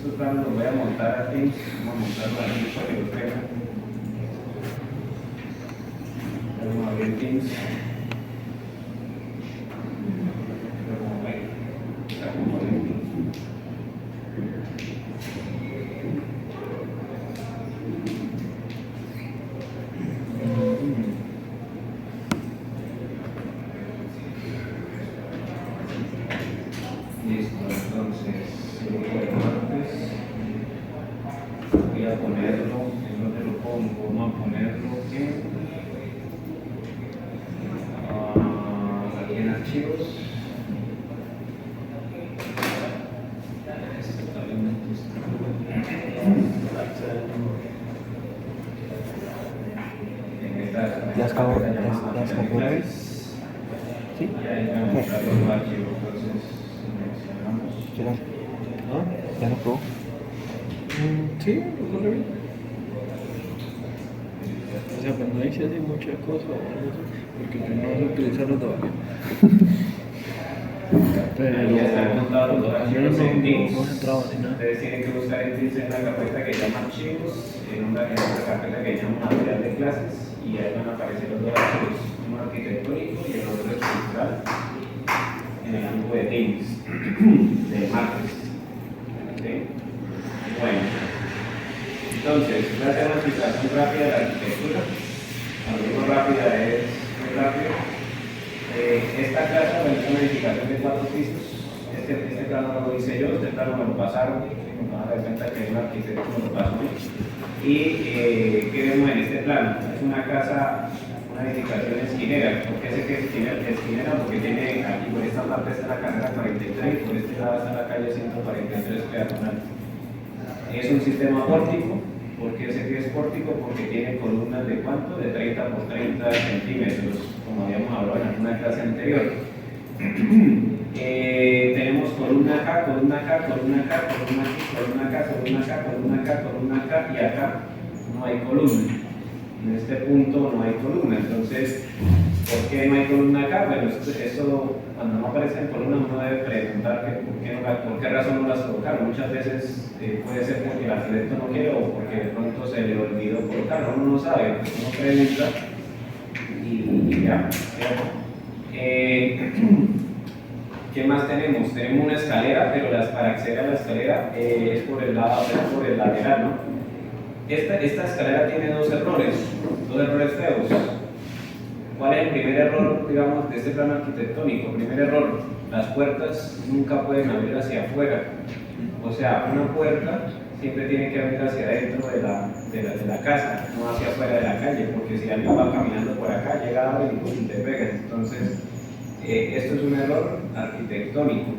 estos planos los voy a montar aquí, vamos a montarlo aquí para que los tengan. Vamos a abrir Teams. Listo, entonces, grupo de martes, voy a ponerlo, ¿en dónde lo pongo? Vamos a ponerlo aquí en archivos. ¿Ya escapó? ¿Sí? Y ahí vamos a mostrar los archivos, entonces seleccionamos. ¿Ya lo probó? Sí, lo corre bien. O sea, cuando ahí se hace muchas cosas, porque yo no sé utilizarlo todavía. Pero Ahí ya están montados los al archivos menos en Teams. no se traba ni nada. Ustedes tienen que buscar en Teams en una carpeta que llama archivos, en otra carpeta que llama material de clases, y ahí van a aparecer los dos archivos, uno arquitectónico y el otro estructural, en el grupo de Teams de martes. ¿Sí? Bueno, entonces, voy a hacer una explicación rápida de la arquitectura. Cuando digo rápida es muy rápido. Esta casa es una edificación de 4 pisos. Este plano no lo hice yo, este plano me lo pasaron. Me van a dar cuenta que un arquitecto me lo pasó. Y ¿qué vemos en este plano? Es una casa, una edificación esquinera. ¿Por qué sé que es esquinera? Porque tiene aquí por esta parte está la carrera 43 y por este lado está la calle 143 peatonal. Es un sistema pórtico. ¿Por qué sé que es pórtico? Porque tiene columnas de ¿cuánto? De 30 por 30 centímetros, como habíamos hablado en alguna clase anterior. Tenemos columna acá, columna acá, columna acá, columna aquí, columna acá, columna acá, columna acá, columna acá, y acá no hay columna. En este punto no hay columna. Entonces, ¿por qué no hay columna acá? Bueno, eso cuando no aparecen columnas uno debe preguntar que por qué razón no las colocaron. Muchas veces puede ser porque el arquitecto no quiere o porque de pronto se le olvidó colocarlo. Uno no sabe, pues uno pregunta y ya. ¿Qué más tenemos? Tenemos una escalera, pero para acceder a la escalera es por el lado, por el lateral, ¿no? Esta escalera tiene dos errores feos. ¿Cuál es el primer error, digamos, de este plano arquitectónico? Primer error, las puertas nunca pueden abrir hacia afuera. O sea, una puerta siempre tiene que abrir hacia adentro de la casa, no hacia afuera de la calle, porque si alguien va caminando por acá, llega a abrir y te pega. Entonces, esto es un error arquitectónico.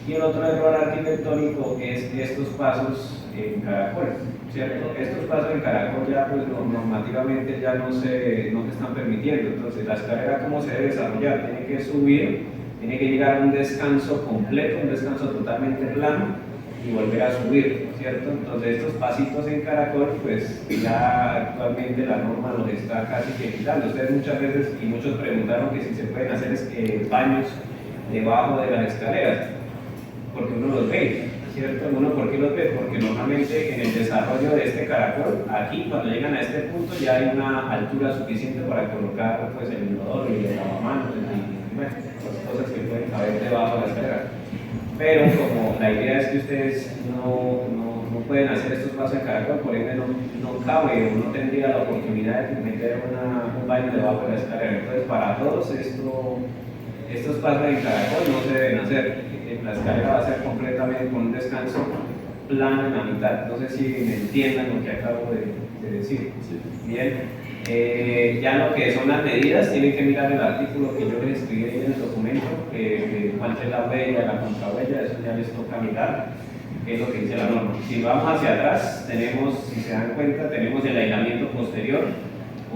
Y el otro error arquitectónico es estos pasos en caracol, ¿cierto? Estos pasos en caracol ya pues normativamente ya no se están permitiendo. Entonces la escalera, ¿cómo se debe desarrollar? Tiene que subir, tiene que llegar a un descanso completo, un descanso totalmente plano y volver a subir, ¿cierto? Entonces estos pasitos en caracol pues ya actualmente la norma los está casi que quitando. Ustedes muchas veces y muchos preguntaron que si se pueden hacer baños debajo de las escaleras, porque uno los ve, ¿cierto? Uno, ¿por qué los ve? Porque normalmente en el desarrollo de este caracol, aquí cuando llegan a este punto ya hay una altura suficiente para colocar pues el inodoro y el lavamanos y bueno, las cosas que pueden caber debajo de la escalera. Pero como la idea es que ustedes no pueden hacer estos pasos en caracol, por ende no cabe o no tendría la oportunidad de meter un baño debajo de la escalera. Entonces para todos estos pasos en caracol no se deben hacer. La escalera va a ser completamente con un descanso plano en la mitad. No sé si me entiendan lo que acabo de decir. Bien. Ya lo que son las medidas, tienen que mirar el artículo que yo les escribí en el documento, cuál es la huella, la contrahuella, eso ya les toca mirar, qué es lo que dice la norma. Si vamos hacia atrás, tenemos, si se dan cuenta, tenemos el aislamiento posterior,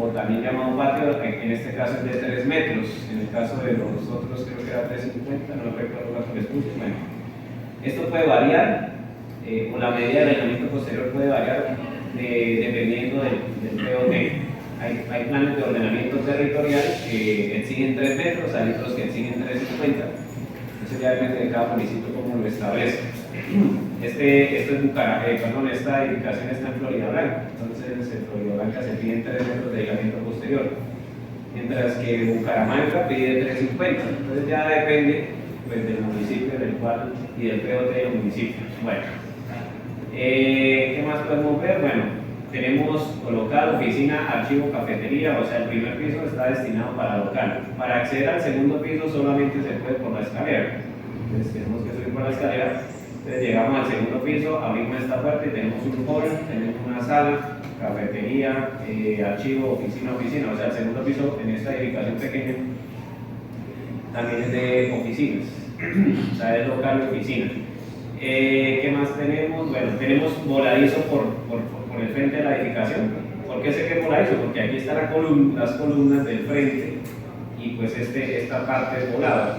o también llamado patio, en este caso es de 3 metros, en el caso de los otros creo que era 3,50, no recuerdo cuánto les puse. Bueno, esto puede variar, o la medida del aislamiento posterior puede variar dependiendo del POT. Hay planes de ordenamiento territorial que exigen 3 metros, hay otros que exigen 3,50. Eso ya depende de cada municipio cómo lo establece. Esto es esta edificación está en Florida Blanca, entonces en Florida Blanca se piden 3 metros de aislamiento posterior, mientras que Bucaramanga pide 350, entonces ya depende pues, del municipio del cual y del POT del municipio. Bueno, ¿qué más podemos ver? Bueno, tenemos local, oficina, archivo, cafetería, o sea, el primer piso está destinado para local. Para acceder al segundo piso solamente se puede por la escalera, entonces tenemos que subir por la escalera. Entonces llegamos al segundo piso, abrimos esta puerta y tenemos un hall, tenemos una sala, cafetería, archivo, oficina, o sea, el segundo piso en esta edificación pequeña también es de oficinas, o sea, es local y oficina. ¿Qué más tenemos? Bueno, tenemos voladizo por el frente de la edificación. ¿Por qué sé que es voladizo? Porque aquí están las columnas del frente y pues esta parte es volado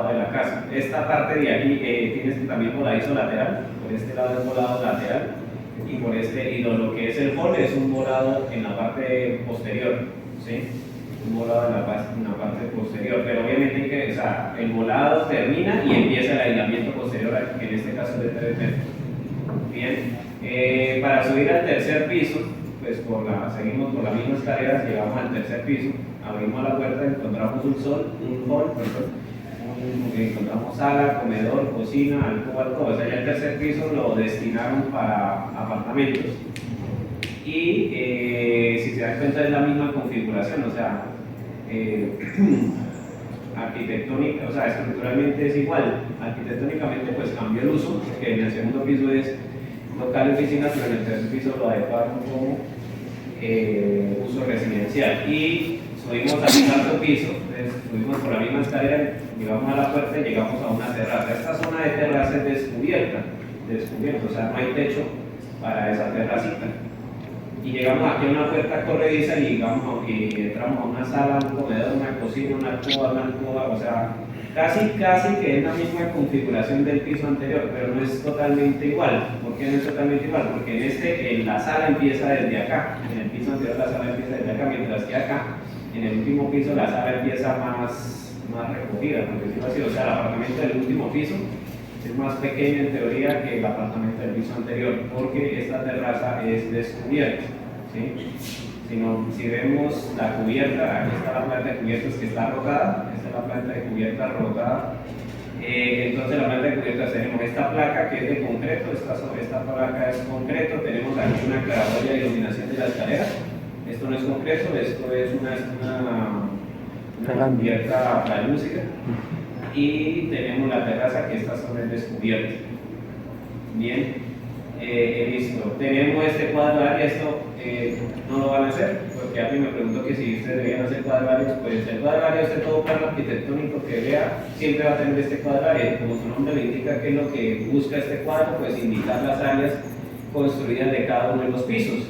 de la casa. Esta parte de aquí tienes también voladizo lateral, por este lado es volado lateral y por y lo que es el hall es un volado en la parte posterior, ¿sí? Un volado en la parte posterior, pero obviamente o sea, el volado termina y empieza el aislamiento posterior, que en este caso es de 3 metros. Bien, para subir al tercer piso, pues seguimos por la misma escalera, llegamos al tercer piso, abrimos la puerta, encontramos un hall, encontramos sala, comedor, cocina, alcoba, o sea, ya el tercer piso lo destinaron para apartamentos. Y si se dan cuenta es la misma configuración, o sea, arquitectónica, o sea, estructuralmente es igual, arquitectónicamente pues cambió el uso, porque en el segundo piso es local y oficina, pero en el tercer piso lo adecuaron como uso residencial. Y subimos al cuarto piso, subimos por la misma escalera, llegamos a la puerta y llegamos a una terraza. Esta zona de terraza es descubierta, o sea, no hay techo para esa terracita. Y llegamos aquí a una puerta corrediza y entramos a una sala, un comedor, una cocina, una alcoba, o sea, casi que es la misma configuración del piso anterior, pero no es totalmente igual. ¿Por qué no es totalmente igual? Porque la sala empieza desde acá, en el piso anterior la sala empieza desde acá, mientras que acá, en el último piso, la sala empieza más recogida, por decirlo así, o sea, el apartamento del último piso es más pequeño en teoría que el apartamento del piso anterior, porque esta terraza es descubierta, ¿sí? Si vemos la cubierta, aquí está la planta de cubiertas que está rotada, esta es la planta de cubierta rotada. Entonces la planta de cubiertas tenemos esta placa que es de concreto, esta placa es concreto, tenemos aquí una claraboya de iluminación de la escalera. Esto no es concreto, esto es una cubierta translúcida. Y tenemos la terraza que esta zona es descubierta. Bien, listo. Tenemos este cuadro área, esto no lo van a hacer, porque alguien me preguntó que si ustedes debían hacer cuadro áreas, pues el cuadro área, usted todo plano arquitectónico que vea, siempre va a tener este cuadro área. Como su nombre le indica que es lo que busca este cuadro, pues indicar las áreas construidas de cada uno de los pisos.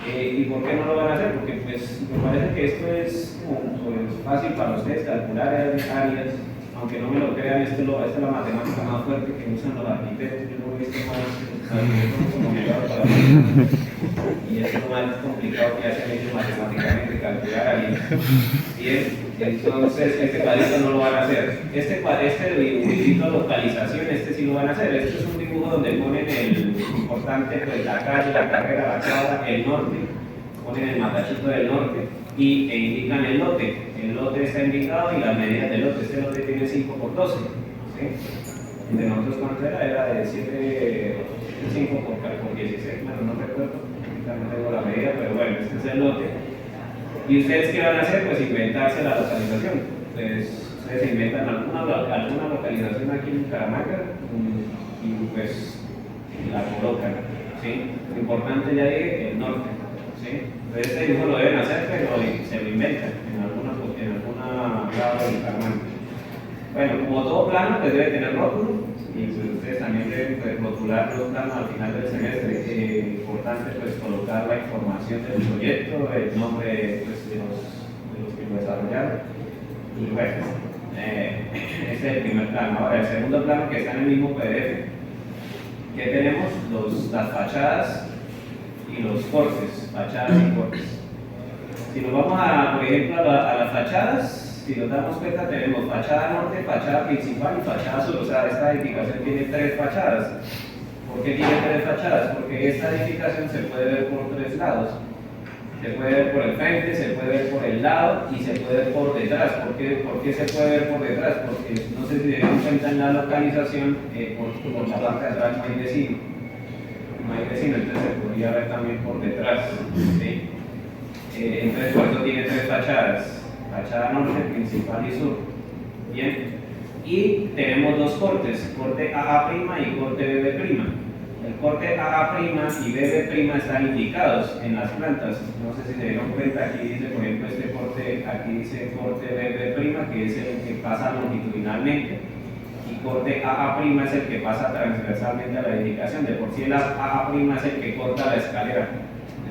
¿Y por qué no lo van a hacer? Porque pues me parece que esto es pues, fácil para ustedes calcular áreas. Aunque no me lo crean, esta es la matemática más fuerte que usan los arquitectos. Yo no he visto más complicado para mí. Y es lo más complicado que hacen ellos matemáticamente, calcular ahí. Bien, entonces este cuadrito no lo van a hacer. Este dibujito localización, sí lo van a hacer. Este es un dibujo donde ponen el importante, pues la calle, la carrera, la cuadra, el norte. Ponen el matachito del norte e indican el lote. El lote está indicado y las medidas del lote. Este lote tiene 5 por 12. ¿Sí? De nosotros, ¿cuánto era? De 5 por 16. Bueno, no recuerdo. No tengo la medida, pero bueno, este es el lote. ¿Y ustedes qué van a hacer? Pues inventarse la localización. Pues ustedes inventan alguna localización aquí en Bucaramanga y pues la colocan. ¿Sí? Lo importante ya dije, el norte. ¿Sí? Entonces este dibujo lo deben hacer, pero se lo inventan en alguna lado del Bucaramanga. Bueno, como todo plano, pues debe tener rótulo y pues ustedes también deben pues, rotular los planos al final del semestre. Importante pues colocar la información del proyecto, el nombre pues, de los que lo desarrollaron. Y bueno, este es el primer plano. Ahora, el segundo plano que está en el mismo PDF, que tenemos las fachadas y los cortes, fachadas y cortes. Si nos vamos por ejemplo, a las fachadas, si nos damos cuenta, tenemos fachada norte, fachada principal y fachada sur. O sea, esta edificación tiene 3 fachadas. ¿Por qué tiene 3 fachadas? Porque esta edificación se puede ver por 3 lados. Se puede ver por el frente, se puede ver por el lado y se puede ver por detrás. ¿Por qué se puede ver por detrás? Porque no sé si se dieron cuenta en la localización, por la parte de atrás no hay vecino. No hay vecino, entonces se podría ver también por detrás. ¿Sí? Entonces por eso tiene 3 fachadas. Fachada norte, principal y sur. Bien. Y tenemos 2 cortes, corte AA' y corte BB'. El corte AA' y BB' están indicados en las plantas. No sé si se dieron cuenta, aquí dice, por ejemplo, este corte, aquí dice corte BB', que es el que pasa longitudinalmente, y corte AA' es el que pasa transversalmente a la edificación. De por sí el AA' es el que corta la escalera.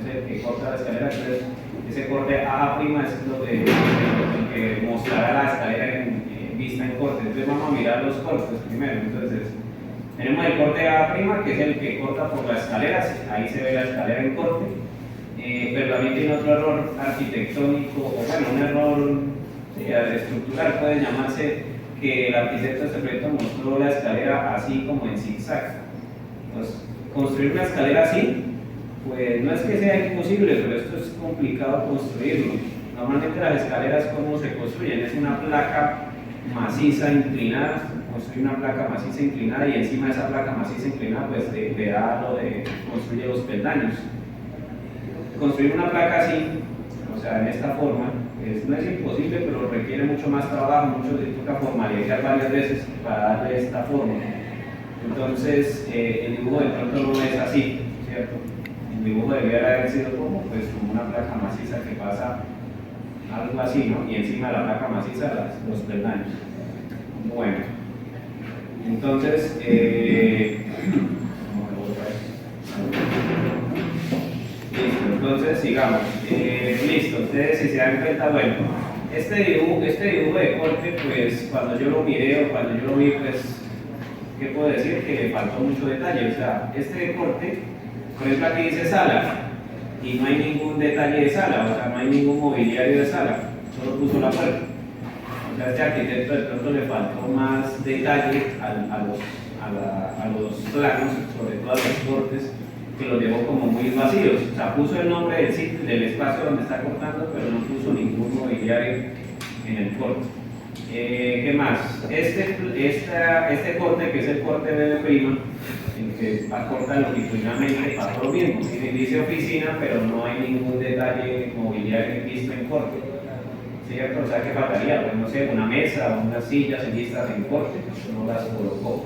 Es el que corta la escalera, entonces ese corte AA' es lo que mostrará la escalera en vista en corte. Entonces vamos a mirar los cortes primero. Entonces tenemos el corte AA', que es el que corta por la escalera, ahí se ve la escalera en corte, pero también tiene otro error arquitectónico, o bueno, un error estructural, puede llamarse, que el arquitecto de este proyecto mostró la escalera así como en zigzag. Pues construir una escalera así, pues no es que sea imposible, pero esto es complicado construirlo. Normalmente las escaleras, ¿cómo se construyen? Es una placa maciza inclinada, construir una placa maciza inclinada y encima de esa placa maciza inclinada pues le da lo de construir los peldaños. Construir una placa así, o sea, en esta forma, no es imposible, pero requiere mucho más trabajo, le toca formalizar varias veces para darle esta forma. Entonces, el dibujo de pronto no es así, ¿cierto? El dibujo debería haber sido como una placa maciza que pasa algo así, ¿no? Y encima de la placa maciza los peldaños. Bueno, entonces, listo, entonces sigamos. Listo, ustedes si se dan cuenta, bueno, este dibujo de corte, pues cuando yo lo miré o cuando yo lo vi, pues, ¿qué puedo decir? Que le faltó mucho detalle. O sea, este corte, por ejemplo, aquí dice sala y no hay ningún detalle de sala, o sea, no hay ningún mobiliario de sala, solo puso la puerta. O sea, este arquitecto de pronto le faltó más detalle a los planos, sobre todo a los cortes, que los dejó como muy vacíos. O sea, puso el nombre del sitio, del espacio donde está cortando, pero no puso ningún mobiliario en el corte. ¿Qué más? Este corte, que es el corte BB', el que corta longitudinalmente, pasó lo mismo. Dice oficina, pero no hay ningún detalle mobiliario visto en corte. ¿Cierto? O sea, ¿qué faltaría? Pues no sé, una mesa o unas sillas listas en corte, no las colocó.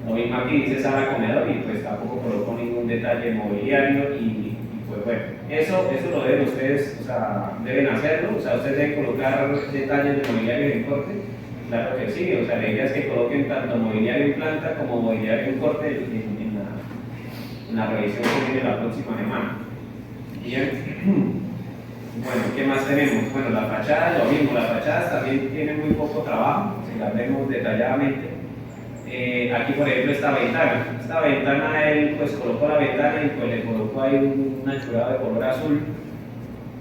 Lo mismo aquí dice sala comedor y pues tampoco colocó ningún detalle mobiliario y pues bueno, eso lo deben ustedes, o sea, deben hacerlo, o sea, ustedes deben colocar detalles de mobiliario en corte, claro que sí, o sea, la idea es que coloquen tanto mobiliario en planta como mobiliario en corte en la revisión que viene la próxima semana. Bien. Bueno, ¿qué más tenemos? Bueno, la fachada, lo mismo, las fachadas también tienen muy poco trabajo, si las vemos detalladamente. Aquí, por ejemplo, esta ventana él pues colocó la ventana y pues le colocó ahí un anchurado de color azul,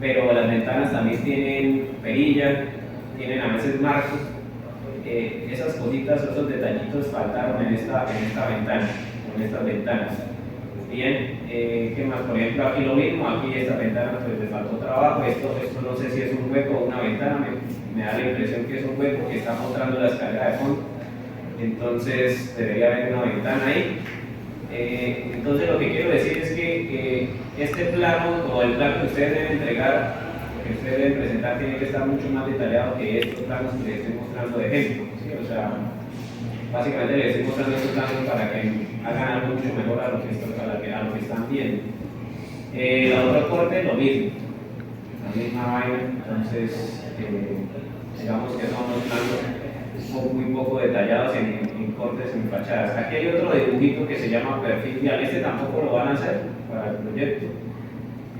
pero las ventanas también tienen perilla, tienen a veces marcos. Esas cositas, esos detallitos faltaron en esta ventana, en estas ventanas. Bien, ¿qué más? Por ejemplo, aquí lo mismo, aquí esta ventana pues le faltó trabajo, esto no sé si es un hueco o una ventana, me da la impresión que es un hueco que está mostrando la escalera de fondo, entonces debería haber una ventana ahí. Entonces lo que quiero decir es que este plano, o el plano que ustedes deben entregar, que ustedes deben presentar, tiene que estar mucho más detallado que estos planos que les estoy mostrando de ejemplo, ¿sí? O sea, básicamente les estoy mostrando estos planos para que hagan algo mucho mejor a lo que están viendo. El otro corte, lo mismo, la misma vaina, entonces digamos que son unos planos muy poco detallados en cortes, en fachadas. Aquí hay otro dibujito que se llama perfil vial, este tampoco lo van a hacer para el proyecto.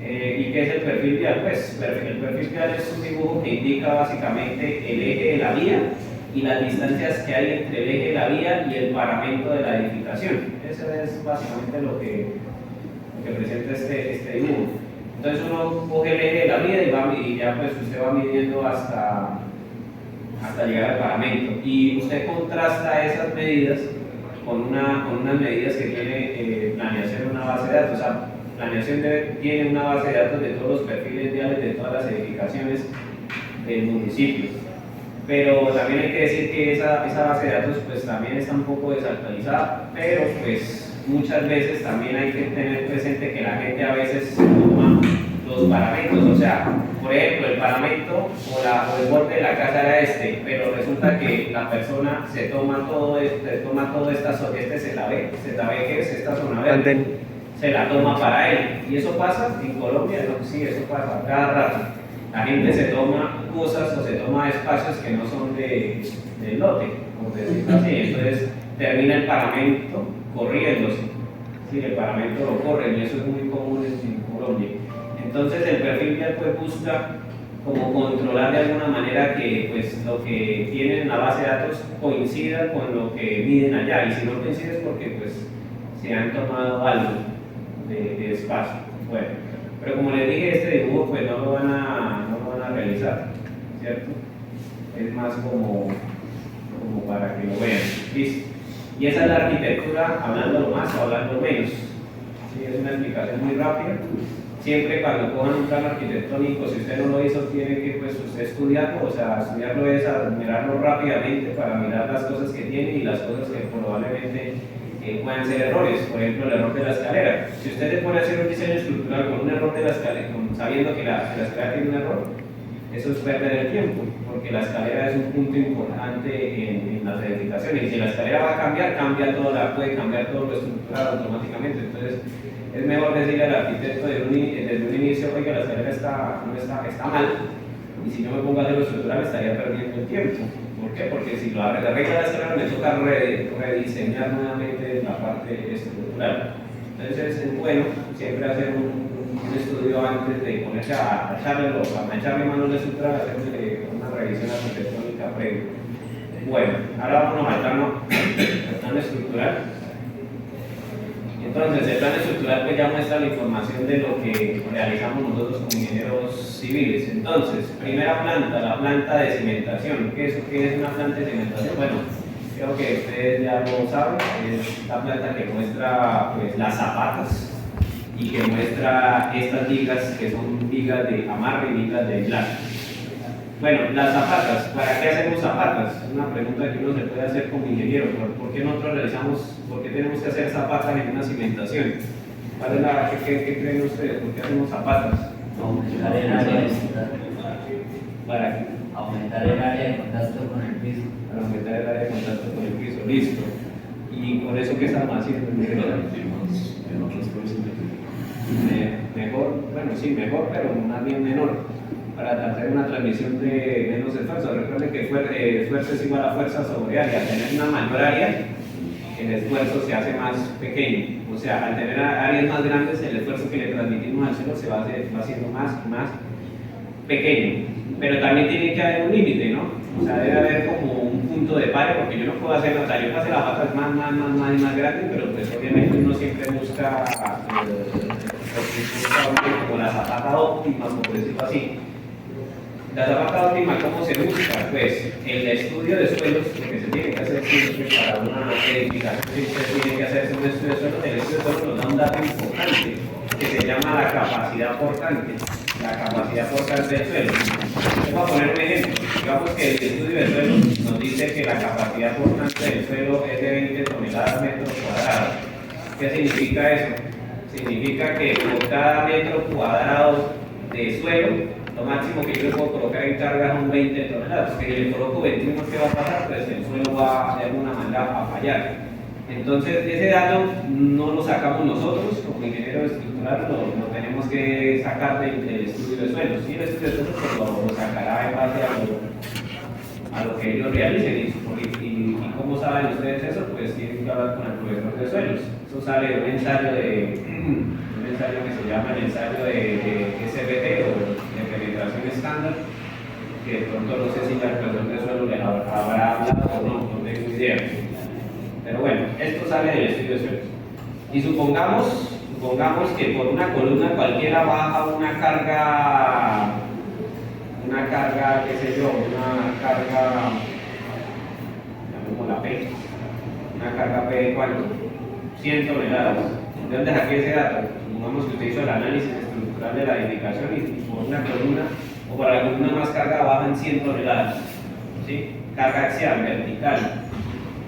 ¿Y qué es el perfil vial? Pues el perfil vial es un dibujo que indica básicamente el eje de la vía y las distancias que hay entre el eje de la vía y el paramento de la edificación. Eso es básicamente lo que presenta este dibujo. Entonces uno coge el eje de la vía y ya pues usted va midiendo hasta hasta llegar al paramento. Y usted contrasta esas medidas con unas medidas que tiene planeación en una base de datos. O sea, planeación tiene una base de datos de todos los perfiles viales de todas las edificaciones del municipio. Pero también hay que decir que esa base de datos pues también está un poco desactualizada, pero pues muchas veces también hay que tener presente que la gente a veces se toma los paramentos, o sea, por ejemplo, el paramento o el borde de la casa era este, pero resulta que la persona se toma todo esta zona, que es esta zona verde, se la toma para él. Y eso pasa en Colombia, ¿no? Sí, eso pasa cada rato. La gente se toma cosas o se toma espacios que no son del lote, por decirlo así. Entonces termina el paramento corriéndose. Sí, el paramento lo corren y eso es muy común en Colombia. Entonces el perfil vial pues busca como controlar de alguna manera que pues lo que tienen en la base de datos coincida con lo que miden allá, y si no coincide es porque pues se han tomado algo de espacio. Bueno, pero como les dije, este dibujo pues no lo van a realizar, ¿cierto? Es más como para que lo vean. ¿Listo? Y esa es la arquitectura, hablando más o hablando menos. ¿Sí? Es una explicación muy rápida. Siempre cuando cojan un plano arquitectónico, si usted no lo hizo, tiene que pues usted estudiarlo, o sea, estudiarlo es mirarlo rápidamente para mirar las cosas que tiene y las cosas que probablemente puedan ser errores. Por ejemplo, el error de la escalera. Si usted se pone a hacer un diseño estructural con un error de la escalera, sabiendo que la escalera tiene un error, eso es perder el tiempo, porque la escalera es un punto importante en las edificaciones, y si la escalera va a cambiar, puede cambiar todo lo estructural automáticamente. Entonces es mejor decirle al arquitecto desde un inicio: oiga, la escalera está mal, y si yo me pongo a hacer lo estructural estaría perdiendo el tiempo. ¿Por qué? Porque si lo arregla la escalera me toca rediseñar nuevamente la parte estructural. Entonces es bueno siempre hacer un estudio antes de ponerse a echarle mano a la estructura, hacer una revisión arquitectónica previa. Bueno, ahora vamos al plano estructural. Entonces, el plano estructural pues ya muestra la información de lo que realizamos nosotros como ingenieros civiles. Entonces, primera planta, la planta de cimentación. ¿Qué es una planta de cimentación? Bueno, creo que ustedes ya lo saben, es la planta que muestra pues las zapatas y que muestra estas vigas que son vigas de amarre y vigas de aislaje. Bueno, las zapatas, ¿para qué hacemos zapatas? Es una pregunta que uno se puede hacer como ingeniero. ¿Por qué por qué tenemos que hacer zapatas en una cimentación? ¿Qué creen ustedes? ¿Por qué hacemos zapatas? Aumentar el área de contacto. ¿Para qué? Aumentar el área de contacto con el piso. Para aumentar el área de contacto con el piso, listo. ¿Y con eso qué estamos haciendo? Mejor, bueno, sí, mejor, pero más bien menor, para hacer una transmisión de menos esfuerzo. Recuerden que esfuerzo es igual a fuerza sobre área. Al tener una mayor área, el esfuerzo se hace más pequeño. O sea, al tener áreas más grandes, el esfuerzo que le transmitimos al suelo se va haciendo más pequeño. Pero también tiene que haber un límite, ¿no? O sea, debe haber como un punto de pare, porque yo no puedo hacer, o sea, yo puedo hacer las patas más grandes, pero pues obviamente uno siempre busca como la zapata óptima, por decirlo así. La zapata óptima, ¿cómo se busca? Pues el estudio de suelos, porque se tiene que hacer siempre para una edificación, siempre tiene que hacerse un estudio de suelos. El estudio de suelos nos da un dato importante que se llama la capacidad portante. La capacidad portante del suelo. Voy a poner un ejemplo. Digamos que el estudio de suelo nos dice que la capacidad portante del suelo es de 20 toneladas metros cuadrados. ¿Qué significa eso? Significa que por cada metro cuadrado de suelo, lo máximo que yo le puedo colocar en carga son 20 toneladas. Porque si le coloco 21, ¿qué va a pasar? Pues el suelo va de alguna manera a fallar. Entonces, ese dato no lo sacamos nosotros, como ingenieros estructurales, lo tenemos que sacar del estudio de suelos. Y el estudio de suelos pues, lo sacará en base a lo que ellos realicen. ¿Y cómo saben ustedes eso? Pues tienen que hablar con el profesor de suelos. Eso sale de un ensayo que se llama el ensayo de SBT o de penetración estándar, que de pronto no sé si el profesor de suelos le habrá hablado o no tengo idea. Pero bueno, esto sale del estudio de suelos. Y supongamos que por una columna cualquiera baja una una carga, qué sé yo, una carga, llamémosla la P, una carga P de cuánto, 100 toneladas. ¿De dónde saqué ese dato? Supongamos que usted hizo el análisis estructural de la edificación y por una columna o por la columna más carga bajan 100 toneladas, ¿sí? Carga axial, vertical.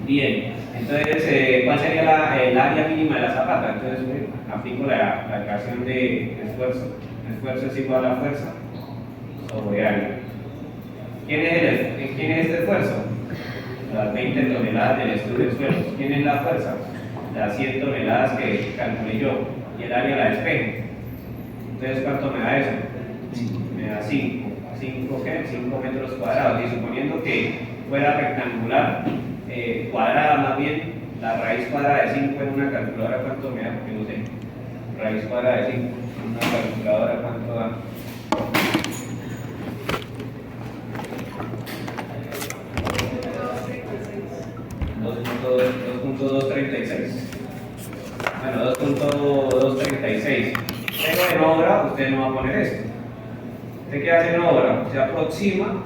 Bien, entonces, ¿cuál sería el área mínima de la zapata? Entonces, aplico la ecuación de esfuerzo. Esfuerzo es igual a fuerza sobre área. ¿Quién es este esfuerzo? Las 20 toneladas del estudio de suelos. ¿Quién es la fuerza? Las 100 toneladas que calculé yo. Y el área la despejo. Entonces, ¿cuánto me da eso? Me da 5. ¿5 qué? 5 metros cuadrados. Y suponiendo que fuera rectangular, cuadrada más bien, la raíz cuadrada de 5 en una calculadora, ¿cuánto me da? Porque no sé. Raíz cuadrada de 5 en una calculadora, ¿cuánto da? $2.236. Bueno, 2.236. Pero en obra usted no va a poner esto. ¿Usted qué hace en obra? Se aproxima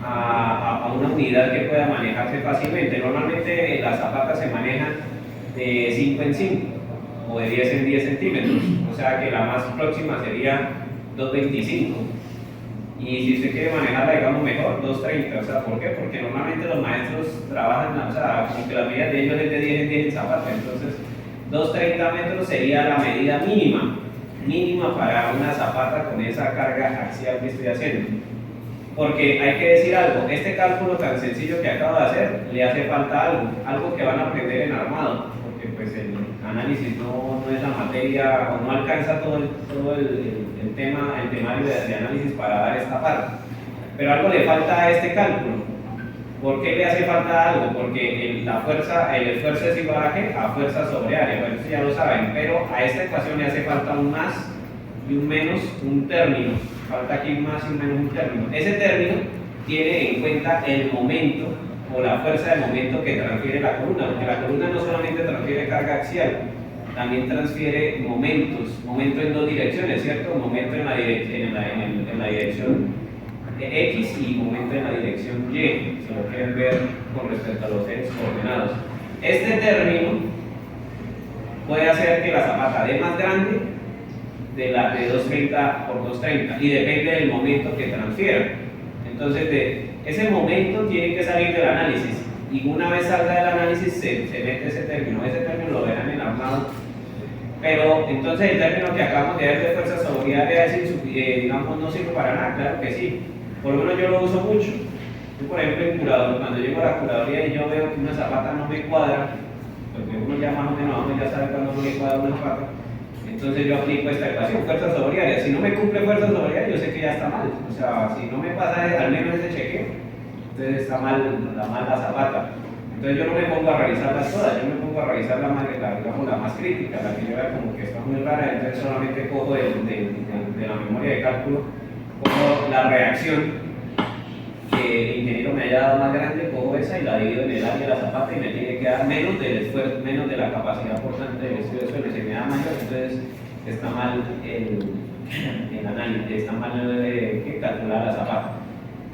a una unidad que pueda manejarse fácilmente. Normalmente las zapatas se manejan de 5 en 5 o de 10 en 10 centímetros. O sea que la más próxima sería 2.25. Y si usted quiere manejarla, digamos mejor, 2.30. O sea, ¿por qué? Porque normalmente los maestros trabajan, o sea, como que la medida de ellos es de 10 en 10 en zapata. Entonces, 2.30 metros sería la medida mínima para una zapata con esa carga axial que estoy haciendo. Porque hay que decir algo, este cálculo tan sencillo que acabo de hacer, le hace falta algo que van a aprender en armado, porque pues el análisis no es la materia, o no alcanza todo el temario de análisis para dar esta parte. Pero algo le falta a este cálculo. ¿Por qué le hace falta algo? Porque el esfuerzo es igual a ¿qué? A fuerza sobre área, bueno, eso ya lo saben, pero a esta ecuación le hace falta un más y un menos, un término. Falta aquí un más y un menos, un término. Ese término tiene en cuenta el momento o la fuerza de momento que transfiere la columna, porque la columna no solamente transfiere carga axial, también transfiere momentos, momento en dos direcciones, ¿cierto? Momento en la dirección X y momento en la dirección Y, si lo quieren ver con respecto a los ejes coordenados. Este término puede hacer que la zapata dé más grande de 230 por 230 y depende del momento que transfiera. Entonces, ese momento tiene que salir del análisis y una vez salga del análisis se mete ese término lo verán en armado. Pero entonces el término que acabamos de ver de fuerza sobre área digamos, no sirve para nada, claro que sí. Por lo menos yo lo uso mucho. Yo, por ejemplo, en curador, cuando llego a la curaduría y yo veo que una zapata no me cuadra, porque uno ya más o menos ya sabe cuando no le cuadra una zapata, entonces yo aplico esta ecuación, fuerza sobre área. Si no me cumple fuerza sobre área, yo sé que ya está mal. O sea, si no me pasa al menos ese cheque, entonces está mal la zapata. Entonces yo no me pongo a revisarlas todas, yo me pongo a revisar la más crítica, la que yo vea como que está muy rara, entonces solamente cojo de la memoria de cálculo, cojo la reacción que el ingeniero me haya dado más grande, cojo esa y la divido en el área de la zapata y me tiene que dar menos del esfuerzo, menos de la capacidad portante del estudio de suelo. Si me da mayor, entonces está mal el análisis, está mal que calcular la zapata.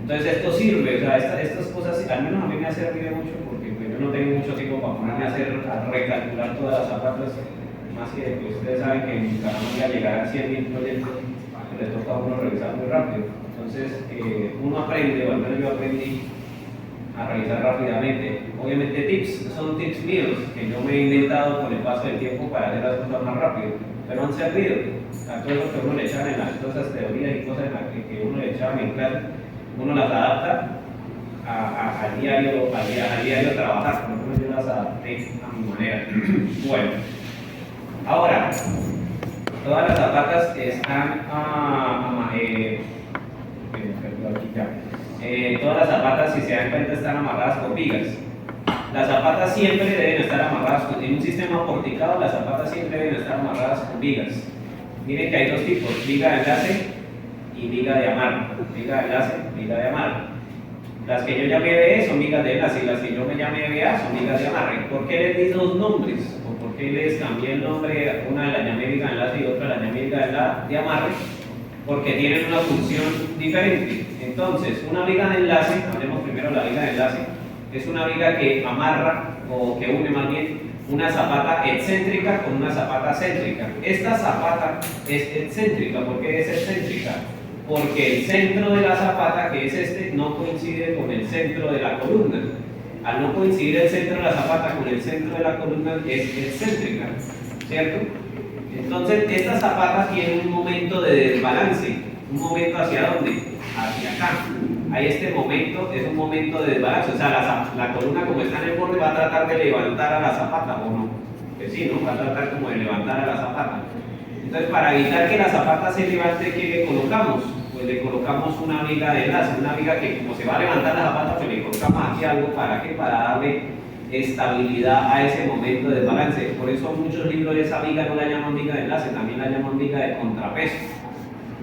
Entonces esto sirve, o sea, estas cosas al menos a mí me ha servido mucho porque pues, yo no tengo mucho tiempo para ponerme a recalcular todas las zapatas, más que pues, ustedes saben que en Bucaramanga llegar a 100.000 proyectos le toca a uno revisar muy rápido. Entonces uno aprende, o al menos yo aprendí a revisar rápidamente. Obviamente son tips míos que yo me he inventado con el paso del tiempo para hacer las cosas más rápido, pero han servido a todo lo que uno le echaban en todas esas teorías y cosas que uno le echaban en clase. Uno las adapta al diario trabajar, por lo menos yo las adapté a mi manera. Bueno, ahora, todas las zapatas están, todas las zapatas, si se dan cuenta, están amarradas con vigas. Las zapatas siempre deben estar amarradas en un sistema porticado, las zapatas siempre deben estar amarradas con vigas. Miren que hay dos tipos, viga de enlace y viga de amarre. Viga de enlace, viga de amarre. Las que yo llamé BE son vigas de enlace y las que yo me llamé BA son vigas de amarre. ¿Por qué les di dos nombres? ¿O por qué les cambié el nombre? Una la llamé viga de enlace y otra la llamé viga de amarre. porque tienen una función diferente. Entonces, una viga de enlace, hablemos primero de la viga de enlace, es una viga que amarra, o que une más bien, una zapata excéntrica con una zapata céntrica. Esta zapata es excéntrica. ¿Por qué es excéntrica? Porque el centro de la zapata, que es este, no coincide con el centro de la columna. Al no coincidir el centro de la zapata con el centro de la columna, es excéntrica, ¿cierto? Entonces, esta zapata tiene un momento de desbalance. ¿Un momento hacia dónde? Hacia acá. Ahí este momento es un momento de desbalance. O sea, la columna, como está en el borde, va a tratar de levantar a la zapata, ¿o no? Pues sí, ¿no? Va a tratar como de levantar a la zapata. Entonces, para evitar que la zapata se levante, ¿qué le colocamos? Pues le colocamos una viga de enlace, una viga que como se va a levantar la zapata, pues le colocamos aquí algo. ¿Para qué? Para darle estabilidad a ese momento de desbalance. Por eso muchos libros de esa viga no la llaman viga de enlace, también la llaman viga de contrapeso.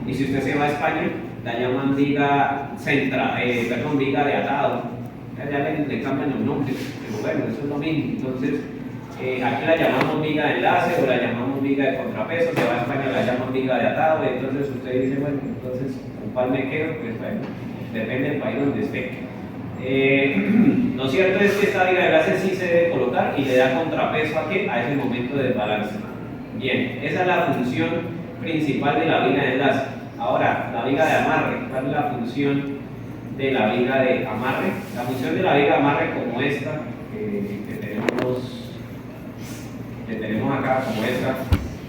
Y si usted se va a España, la llaman viga viga de atado. Ya le cambian los nombres, pero bueno, eso es lo mismo. Entonces, aquí la llamamos viga de enlace o la llamamos viga de contrapeso. Se va a España, la llaman viga de atado. Y entonces usted dice, bueno, entonces, ¿con cuál me quedo? Pues bueno, depende del país donde esté. Lo cierto es que esta viga de enlace sí se debe colocar y le da contrapeso a ese momento de desbalance. Bien, esa es la función principal de la viga de enlace. Ahora, la viga de amarre. ¿Cuál es la función de la viga de amarre? La función de la viga de amarre, como esta, que tenemos acá, como esta.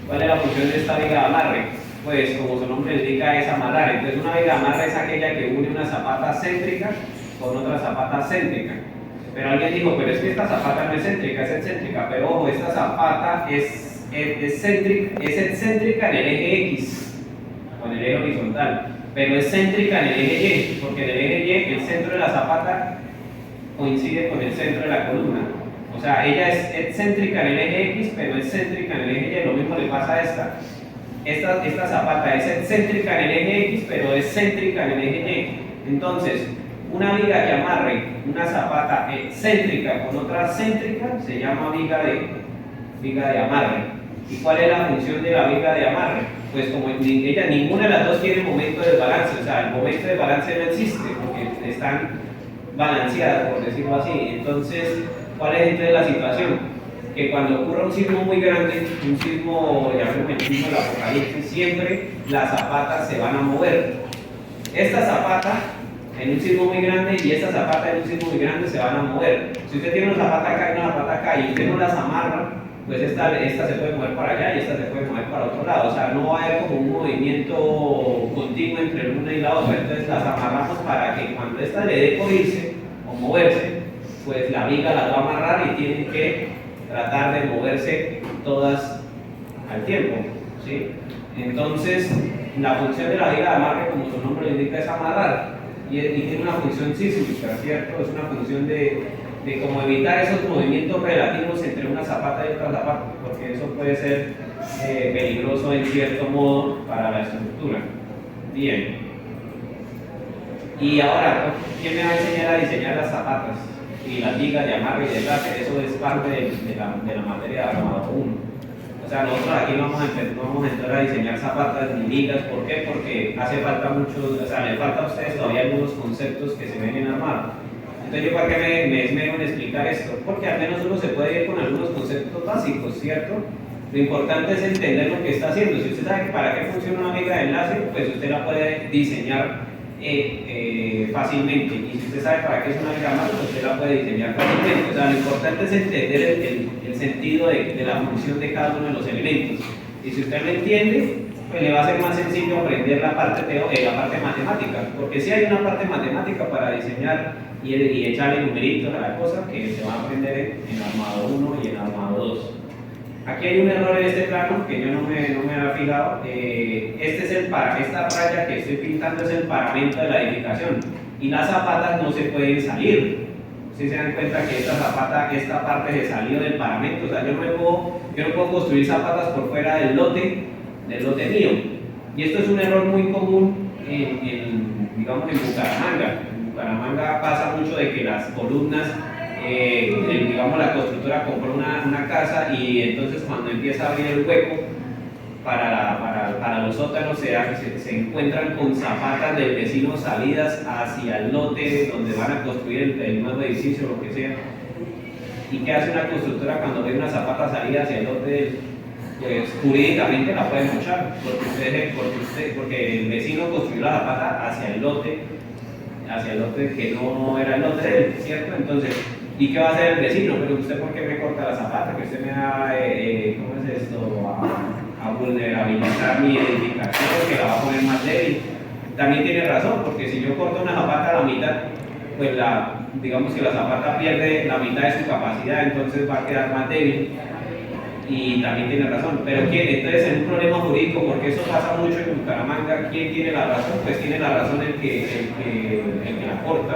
¿Cuál es la función de esta viga de amarre? Pues, como su nombre indica, es amarrar. Entonces, una viga de amarre es aquella que une una zapata céntrica con otra zapata céntrica. Pero alguien dijo, pero es que esta zapata no es céntrica, es excéntrica. Pero ojo, esta zapata es excéntrica en el eje X, con el eje horizontal, pero es céntrica en el eje Y, porque en el eje Y el centro de la zapata coincide con el centro de la columna. O sea, ella es excéntrica en el eje X, pero es céntrica en el eje Y. Lo mismo le pasa a esta. Esta zapata es excéntrica en el eje X, pero es céntrica en el eje Y. Entonces, una viga que amarre una zapata excéntrica con otra céntrica se llama viga de amarre. ¿Y cuál es la función de la viga de amarre? Pues como ninguna de las dos tiene momento de desbalance, o sea, el momento de desbalance no existe porque están balanceadas, por decirlo así. Entonces, ¿cuál es entonces la situación? Que cuando ocurra un sismo muy grande, un sismo, llamemos el sismo del apocalipsis, siempre las zapatas se van a mover. Esta zapata en un sismo muy grande y esta zapata en un sismo muy grande se van a mover. Si usted tiene una zapata acá y una zapata acá y usted no las amarra, pues esta se puede mover para allá y esta se puede mover para otro lado. O sea, no va a haber como un movimiento continuo entre una y la otra. Entonces las amarramos para que cuando esta le dé por irse o moverse, pues la viga las va a amarrar y tienen que tratar de moverse todas al tiempo, ¿sí? Entonces, la función de la viga de amarre, como su nombre lo indica, es amarrar y tiene una función sísmica, ¿cierto? Es una función de como evitar esos movimientos relativos entre una zapata y otra zapata, porque eso puede ser peligroso en cierto modo para la estructura. Bien. Y ahora, ¿quién me va a enseñar a diseñar las zapatas y las vigas de amarre y de enlace? Eso es parte de la materia de armado 1. O sea, nosotros aquí no vamos a entrar a diseñar zapatas ni vigas. ¿Por qué? Porque hace falta mucho, o sea, le falta a ustedes todavía algunos conceptos que se ven en armado. Entonces, ¿yo para qué me esmero en explicar esto? Porque al menos uno se puede ir con algunos conceptos básicos, ¿cierto? Lo importante es entender lo que está haciendo. Si usted sabe para qué funciona una viga de enlace, pues usted la puede diseñar fácilmente. Y si usted sabe para qué es una viga de amarre, pues usted la puede diseñar fácilmente. O sea, lo importante es entender el sentido de la función de cada uno de los elementos. Y si usted lo entiende, pues le va a ser más sencillo aprender la parte matemática. Porque si hay una parte matemática para diseñar y echarle numeritos a la cosa que se va a aprender en armado 1 y en armado 2. Aquí hay un error en este plano que yo no me había fijado. Esta raya que estoy pintando es el paramento de la edificación y las zapatas no se pueden salir. Si se dan cuenta que esta parte se salió del paramento, o sea, yo no puedo construir zapatas por fuera del lote mío. Y esto es un error muy común en Bucaramanga. En Bucaramanga pasa mucho de que las columnas, la constructora compró una casa y entonces cuando empieza a abrir el hueco, para los sótanos se encuentran con zapatas del vecino salidas hacia el lote donde van a construir el nuevo edificio o lo que sea. ¿Y qué hace una constructora cuando ve una zapata salida hacia el lote? Pues jurídicamente la puede mochar, porque el vecino construyó la zapata hacia el lote que no era el lote de él, ¿cierto? Entonces, ¿y qué va a hacer el vecino? Pero usted, ¿por qué me corta la zapata? Que usted me da, ¿cómo es esto? A vulnerabilizar mi edificación, que la va a poner más débil. También tiene razón, porque si yo corto una zapata a la mitad, pues digamos que la zapata pierde la mitad de su capacidad, entonces va a quedar más débil. Y también tiene razón. Pero ¿quién? Entonces, en un problema jurídico, porque eso pasa mucho en Bucaramanga, ¿quién tiene la razón? Pues tiene la razón el que la corta,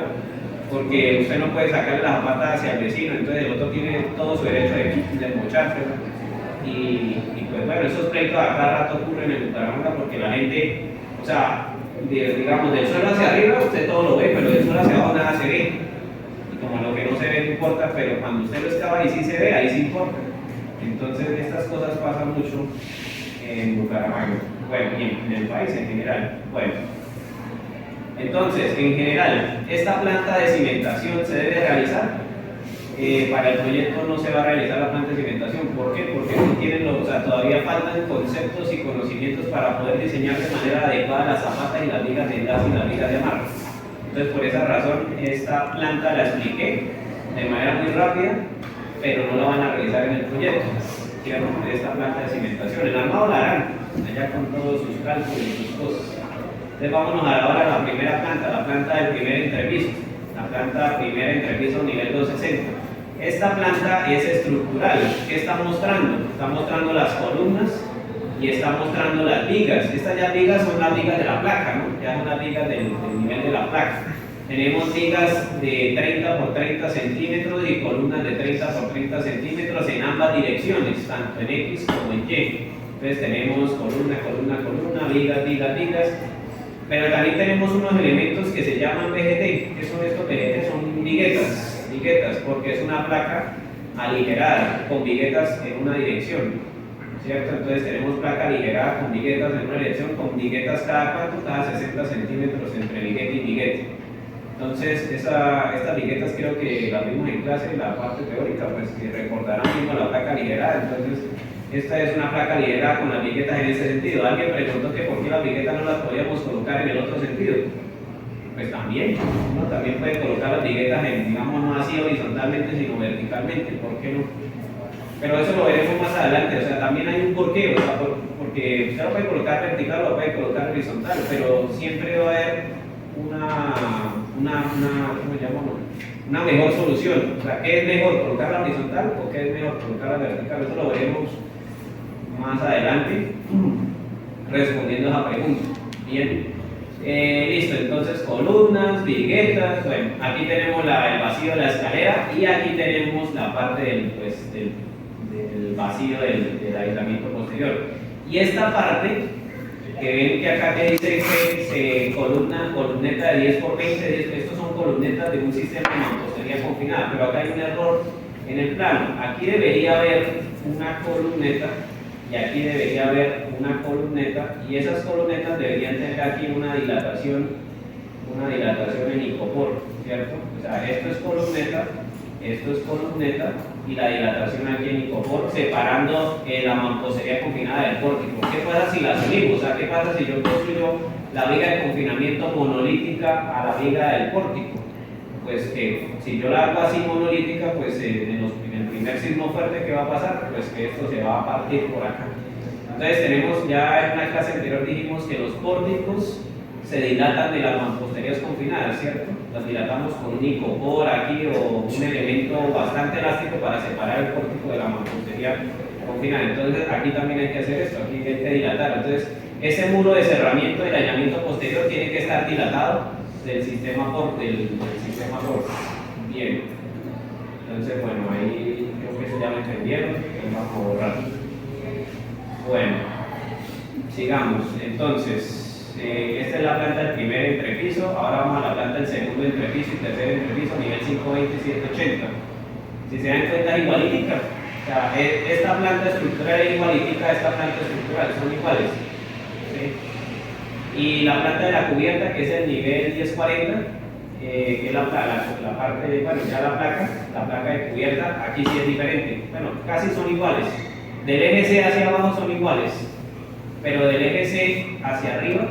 porque usted no puede sacarle la zapata hacia el vecino, entonces el otro tiene todo su derecho de mocharse. Y pues bueno, esos pleitos a cada rato ocurren en Bucaramanga porque la gente, o sea, digamos, del suelo hacia arriba usted todo lo ve, pero del suelo hacia abajo nada se ve. Y como lo que no se ve no importa, pero cuando usted lo excava y sí se ve, ahí sí importa. Entonces estas cosas pasan mucho en Bucaramanga, bueno, y en el país en general. Bueno, entonces, en general, esta planta de cimentación se debe realizar. Para el proyecto no se va a realizar la planta de cimentación. ¿Por qué? Porque no tienen todavía faltan conceptos y conocimientos para poder diseñar de manera adecuada las zapatas y las vigas de enlace y las vigas de amarre. Entonces, por esa razón, esta planta la expliqué de manera muy rápida, pero no la van a realizar en el proyecto, ¿cierto? De esta planta de cimentación. El armado la harán, allá con todos sus cálculos y sus cosas. Entonces vámonos ahora a la primera planta, la planta del primer entrepiso, la planta primera entrepiso nivel 260. Esta planta es estructural. ¿Qué está mostrando? Está mostrando las columnas y está mostrando las vigas. Estas ya vigas son las vigas de la placa, ¿no? Ya son las vigas del nivel de la placa. Tenemos vigas de 30 por 30 centímetros y columnas de 30 por 30 centímetros en ambas direcciones, tanto en X como en Y. Entonces tenemos columna, columna, columna, vigas, vigas, vigas. Pero también tenemos unos elementos que se llaman VGT. ¿Qué son estos VGT? Son viguetas, porque es una placa aligerada, con viguetas en una dirección, ¿cierto? Entonces tenemos placa aligerada con viguetas en una dirección, con viguetas cada 60 centímetros entre viguete y viguete. Entonces, estas viguetas creo que las vimos en clase, en la parte teórica, pues que recordarán mismo la placa aligerada. Entonces, esta es una placa aligerada con las viguetas en ese sentido. Alguien preguntó que por qué las viguetas no las podíamos colocar en el otro sentido. Pues también, uno también puede colocar las viguetas en, digamos, no así horizontalmente, sino verticalmente, ¿por qué no? Pero eso lo veremos más adelante, o sea, también hay un porqué, o sea, porque usted lo puede colocar vertical o lo puede colocar horizontal, pero siempre va a haber ¿cómo llamamos? Una mejor solución. O sea, ¿qué es mejor, colocarla horizontal o qué es mejor, colocarla vertical? Eso lo veremos más adelante, respondiendo a esa pregunta. Bien. Listo, entonces columnas, viguetas, bueno, aquí tenemos el vacío de la escalera y aquí tenemos la parte del vacío del aislamiento posterior. Y esta parte, que ven que acá te dice que columneta de 10 por 20, estos son columnetas de un sistema de mampostería confinada, pero acá hay un error en el plano. Aquí debería haber una columneta y aquí debería haber una columneta y esas columnetas deberían tener aquí una dilatación en icopor, ¿cierto? O sea, esto es columneta y la dilatación aquí en icopor, separando la mampostería confinada del pórtico. ¿Qué pasa si la subimos? O sea, ¿qué pasa si yo construyo la viga de confinamiento monolítica a la viga del pórtico? Pues que si yo la hago así monolítica, pues en el primer sismo fuerte, ¿qué va a pasar? Pues que esto se va a partir por acá. Entonces tenemos, ya en la clase anterior dijimos que los pórticos se dilatan de las mamposterías confinadas, ¿cierto? Las dilatamos con un icopor aquí o un elemento bastante elástico para separar el pórtico de la mampostería confinada. Entonces aquí también hay que hacer esto, aquí hay que dilatar. Entonces ese muro de cerramiento del aislamiento posterior tiene que estar dilatado del sistema POR. Bien. Entonces, bueno, ahí creo que eso ya lo entendieron. Vamos a borrar. Bueno, sigamos. Entonces, esta es la planta del primer entrepiso. Ahora vamos a la planta del segundo entrepiso y tercer entrepiso, nivel 520 y 780. Si se dan cuenta, igualítica. O sea, esta planta estructural es igualitica a esta planta estructural, son iguales. ¿Sí? Y la planta de la cubierta, que es el nivel 1040, que es la parte, bueno, ya la placa de cubierta, aquí sí es diferente. Bueno, casi son iguales. Del eje C hacia abajo son iguales, pero del eje C hacia arriba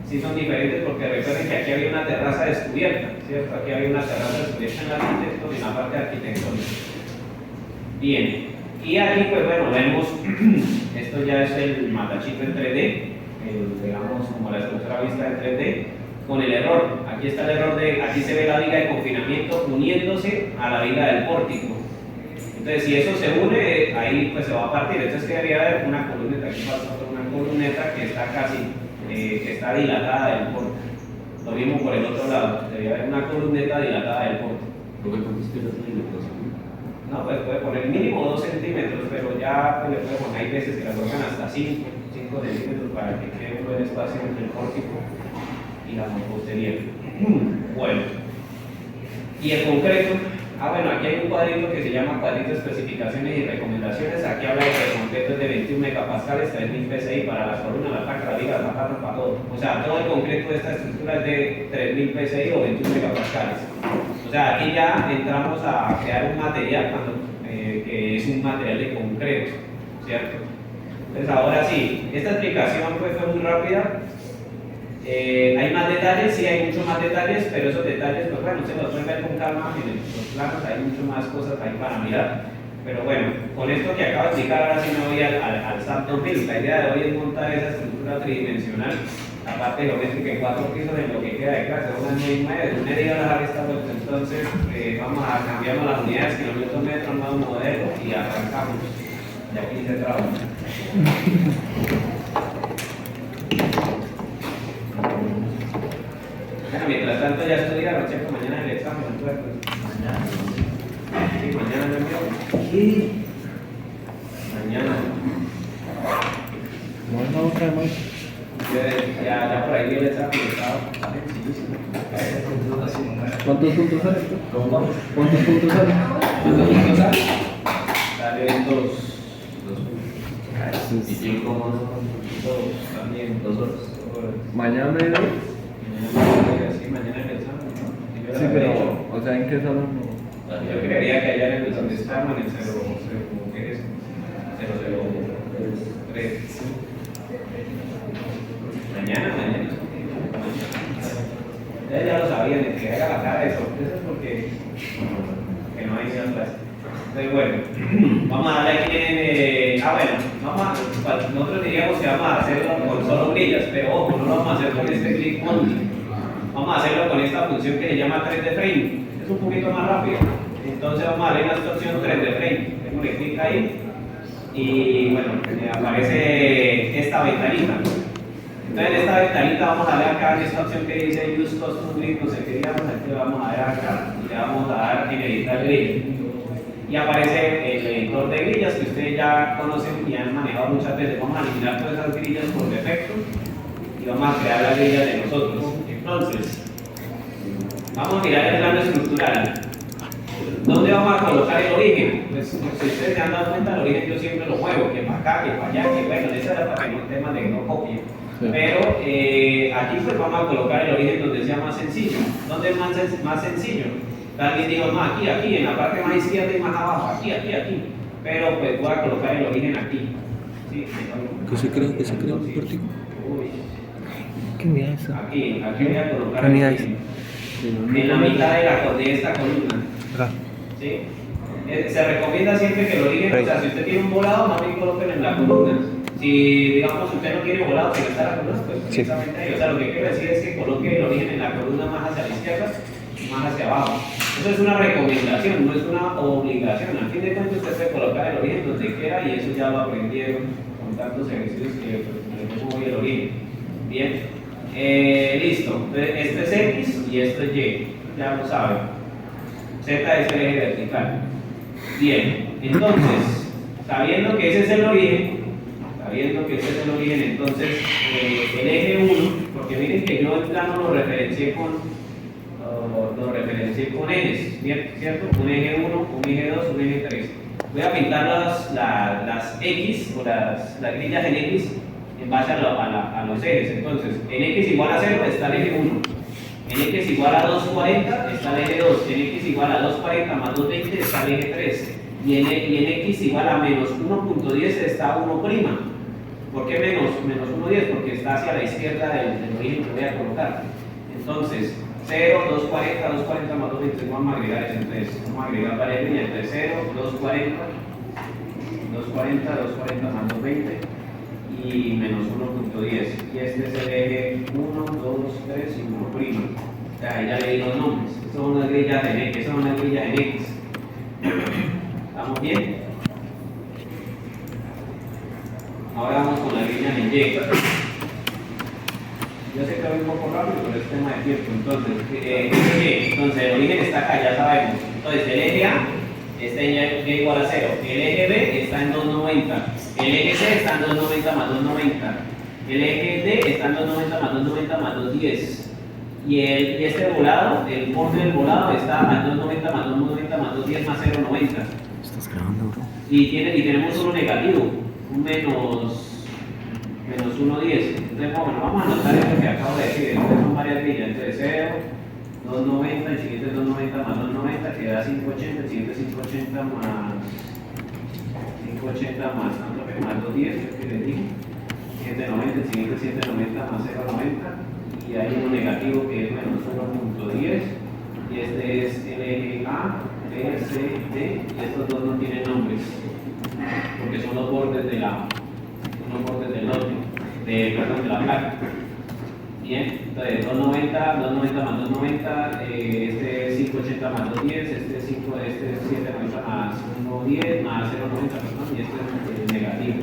sí son diferentes, porque recuerden que aquí había una terraza descubierta, ¿cierto? Aquí había una terraza descubierta en la arquitectura, en la parte arquitectónica. Bien, y aquí pues bueno, vemos, esto ya es el matachito en 3D, digamos como la estructura vista en 3D, con el error. Aquí está el error aquí se ve la viga de confinamiento uniéndose a la viga del pórtico. Entonces, si eso se une, ahí pues se va a partir. Entonces, debería haber una columneta, aquí pasa una columneta que está casi, que está dilatada del pórtico. Lo mismo por el otro lado, debería haber una columneta dilatada del pórtico. No, pues puede poner mínimo 2 centímetros, pero ya pues, le puede poner, hay veces que la colocan hasta 5 centímetros para que quede un buen espacio entre el pórtico y la mampostería. Bueno, y el concreto, bueno, aquí hay un cuadrito que se llama cuadrito de especificaciones y recomendaciones. Aquí habla de que el concreto es de 21 megapascales, 3000 PSI para las columnas, la placa, la viga, la barra, para todo. O sea, todo el concreto de esta estructura es de 3000 PSI o 21 megapascales. O sea, aquí ya entramos a crear un material que es un material de concreto, ¿cierto? Entonces, ahora sí, esta explicación pues, fue muy rápida. Hay más detalles, sí hay muchos más detalles, pero esos detalles, pues bueno, se los pueden ver con calma en los planos, hay muchas más cosas ahí para mirar. Pero bueno, con esto que acabo de explicar, ahora sí me voy al SAP 2000. La idea de hoy es montar esa estructura tridimensional, la parte geométrica en 4 pisos en lo que queda de clase, una 9 y media, una diga las esta vuelta. Entonces, vamos a cambiar las unidades, kilómetros metros, nuevo modelo y arrancamos. Y aquí se trabaja. Bueno, mientras tanto ya estudiaron, ¿cierto? Mañana el examen, entonces. Mañana. Sí, mañana no envío. Sí. Mañana. No es la otra de más. Ya por ahí vi el examen, estaba sencillísimo. ¿Cuántos puntos salen? ¿Cómo? ¿Cuántos puntos salen? ¿Cuántos puntos sale? Salen 2. ¿Y yo cómo También 2 horas. Mañana hay dos. Sí, mañana el examen, ¿no? Sí, pero, o sea, ¿en qué salón no? Yo creería que allá en el donde estamos, en el 0, ¿qué es? 003. Mañana. Ustedes ya lo sabían, de que haga la cara de sorpresas porque que no hay ni clase. Entonces, bueno, vamos a darle aquí nosotros diríamos que vamos a hacerlo con solo grillas, pero ojo, no lo vamos a hacer con este click only. Vamos a hacerlo con esta función que se llama 3D frame. Es un poquito más rápido. Entonces vamos a darle esta opción 3D frame. Démosle clic ahí y bueno, aparece esta ventanita. Entonces en esta ventanita vamos a darle acá en esta opción que dice Use Custom Grid, no sé qué digamos, aquí le vamos a dar acá y le vamos a dar en editar grid. Y aparece el editor de grillas que ustedes ya conocen y han manejado muchas veces. Vamos a eliminar todas esas grillas por defecto y vamos a crear las grillas de nosotros. Entonces, vamos a mirar el plano estructural. ¿Dónde vamos a colocar el origen? Pues si ustedes se han dado cuenta, el origen yo siempre lo muevo, que para acá, que para allá, que bueno, esa era para que no tema de que no copie. Sí. Pero aquí pues vamos a colocar el origen donde sea más sencillo. ¿Dónde es más sencillo? Alguien dijo, no, aquí, en la parte más izquierda y más abajo, aquí. Pero pues voy a colocar el origen aquí. ¿Sí? ¿Qué se cree? ¿Qué se cree? ¿Pórtico? ¿Qué unidad es esa? Aquí voy a colocar ¿Qué unidad es? en la mitad de esta columna. Acá. ¿Sí? Se recomienda siempre que el origen, o sea, si usted tiene un volado, más bien colóquenlo en la columna. Si, digamos, usted no tiene volado, pero está la columna, pues precisamente ahí. O sea, lo que quiero decir es que coloque el origen en la columna más hacia la izquierda y más hacia abajo. Eso es una recomendación, no es una obligación. Al fin de cuentas, usted puede colocar el origen donde quiera y eso ya lo aprendieron con tantos ejercicios que le pongo hoy el origen. Bien, listo. Entonces, este es X y esto es Y, ya lo saben. Z es el eje vertical. Bien, entonces, sabiendo que ese es el origen, entonces el eje 1, porque miren que yo el plano lo referencié con ejes, ¿cierto? Un eje 1, un eje 2, un eje 3. Voy a pintar las X o las grillas en X en base a los ejes. Entonces, en X igual a 0 está el eje 1. En X igual a 240 está el eje 2. En X igual a 240 más 220 está el eje 3. Y en X igual a menos 1.10 está 1'. ¿Por qué menos 1.10? Porque está hacia la izquierda del origen que voy a colocar. Entonces, 0, 240, 240 más 220, vamos a agregar eso. Entonces, vamos a agregar varias líneas. Entonces, 0, 240, 240, 240 más 220 y menos 1.10. Y este es el eje 1, 2, 3 y 1'. O sea, ya le di los nombres. Estas son unas grillas en X. Son unas grillas en X. ¿Estamos bien? Ahora vamos con la grilla en Y. Yo sé que voy un poco rápido, pero es tema de tiempo. Entonces, el origen está acá, ya sabemos. Entonces, el eje A está en Y igual a 0. El eje B está en 290. El eje C está en 290 más 290. El eje D está en 290 más 290 más 210. Y este volado, el borde del volado está a 290 más 290 más 210 más 0,90. ¿Estás grabando, bro? Y tenemos solo negativo, un menos 1,10. Entonces, bueno, vamos a anotar esto que acabo de decir. Entonces son varias grillas. Entonces 0, 290, el siguiente es 290 más 290, que da 580, el siguiente es 580 más 580 más 210, es que les dije. 790, el siguiente es 790 más 0,90. Y hay uno negativo que es menos 1.10. Y este es el eje A, B, C, D. Y estos dos no tienen nombres, porque son los bordes del norte, de la placa. Bien, entonces 290, 290 más 290, este es 580 más 210, este es 790 más 110 más 090, perdón, y este es el negativo.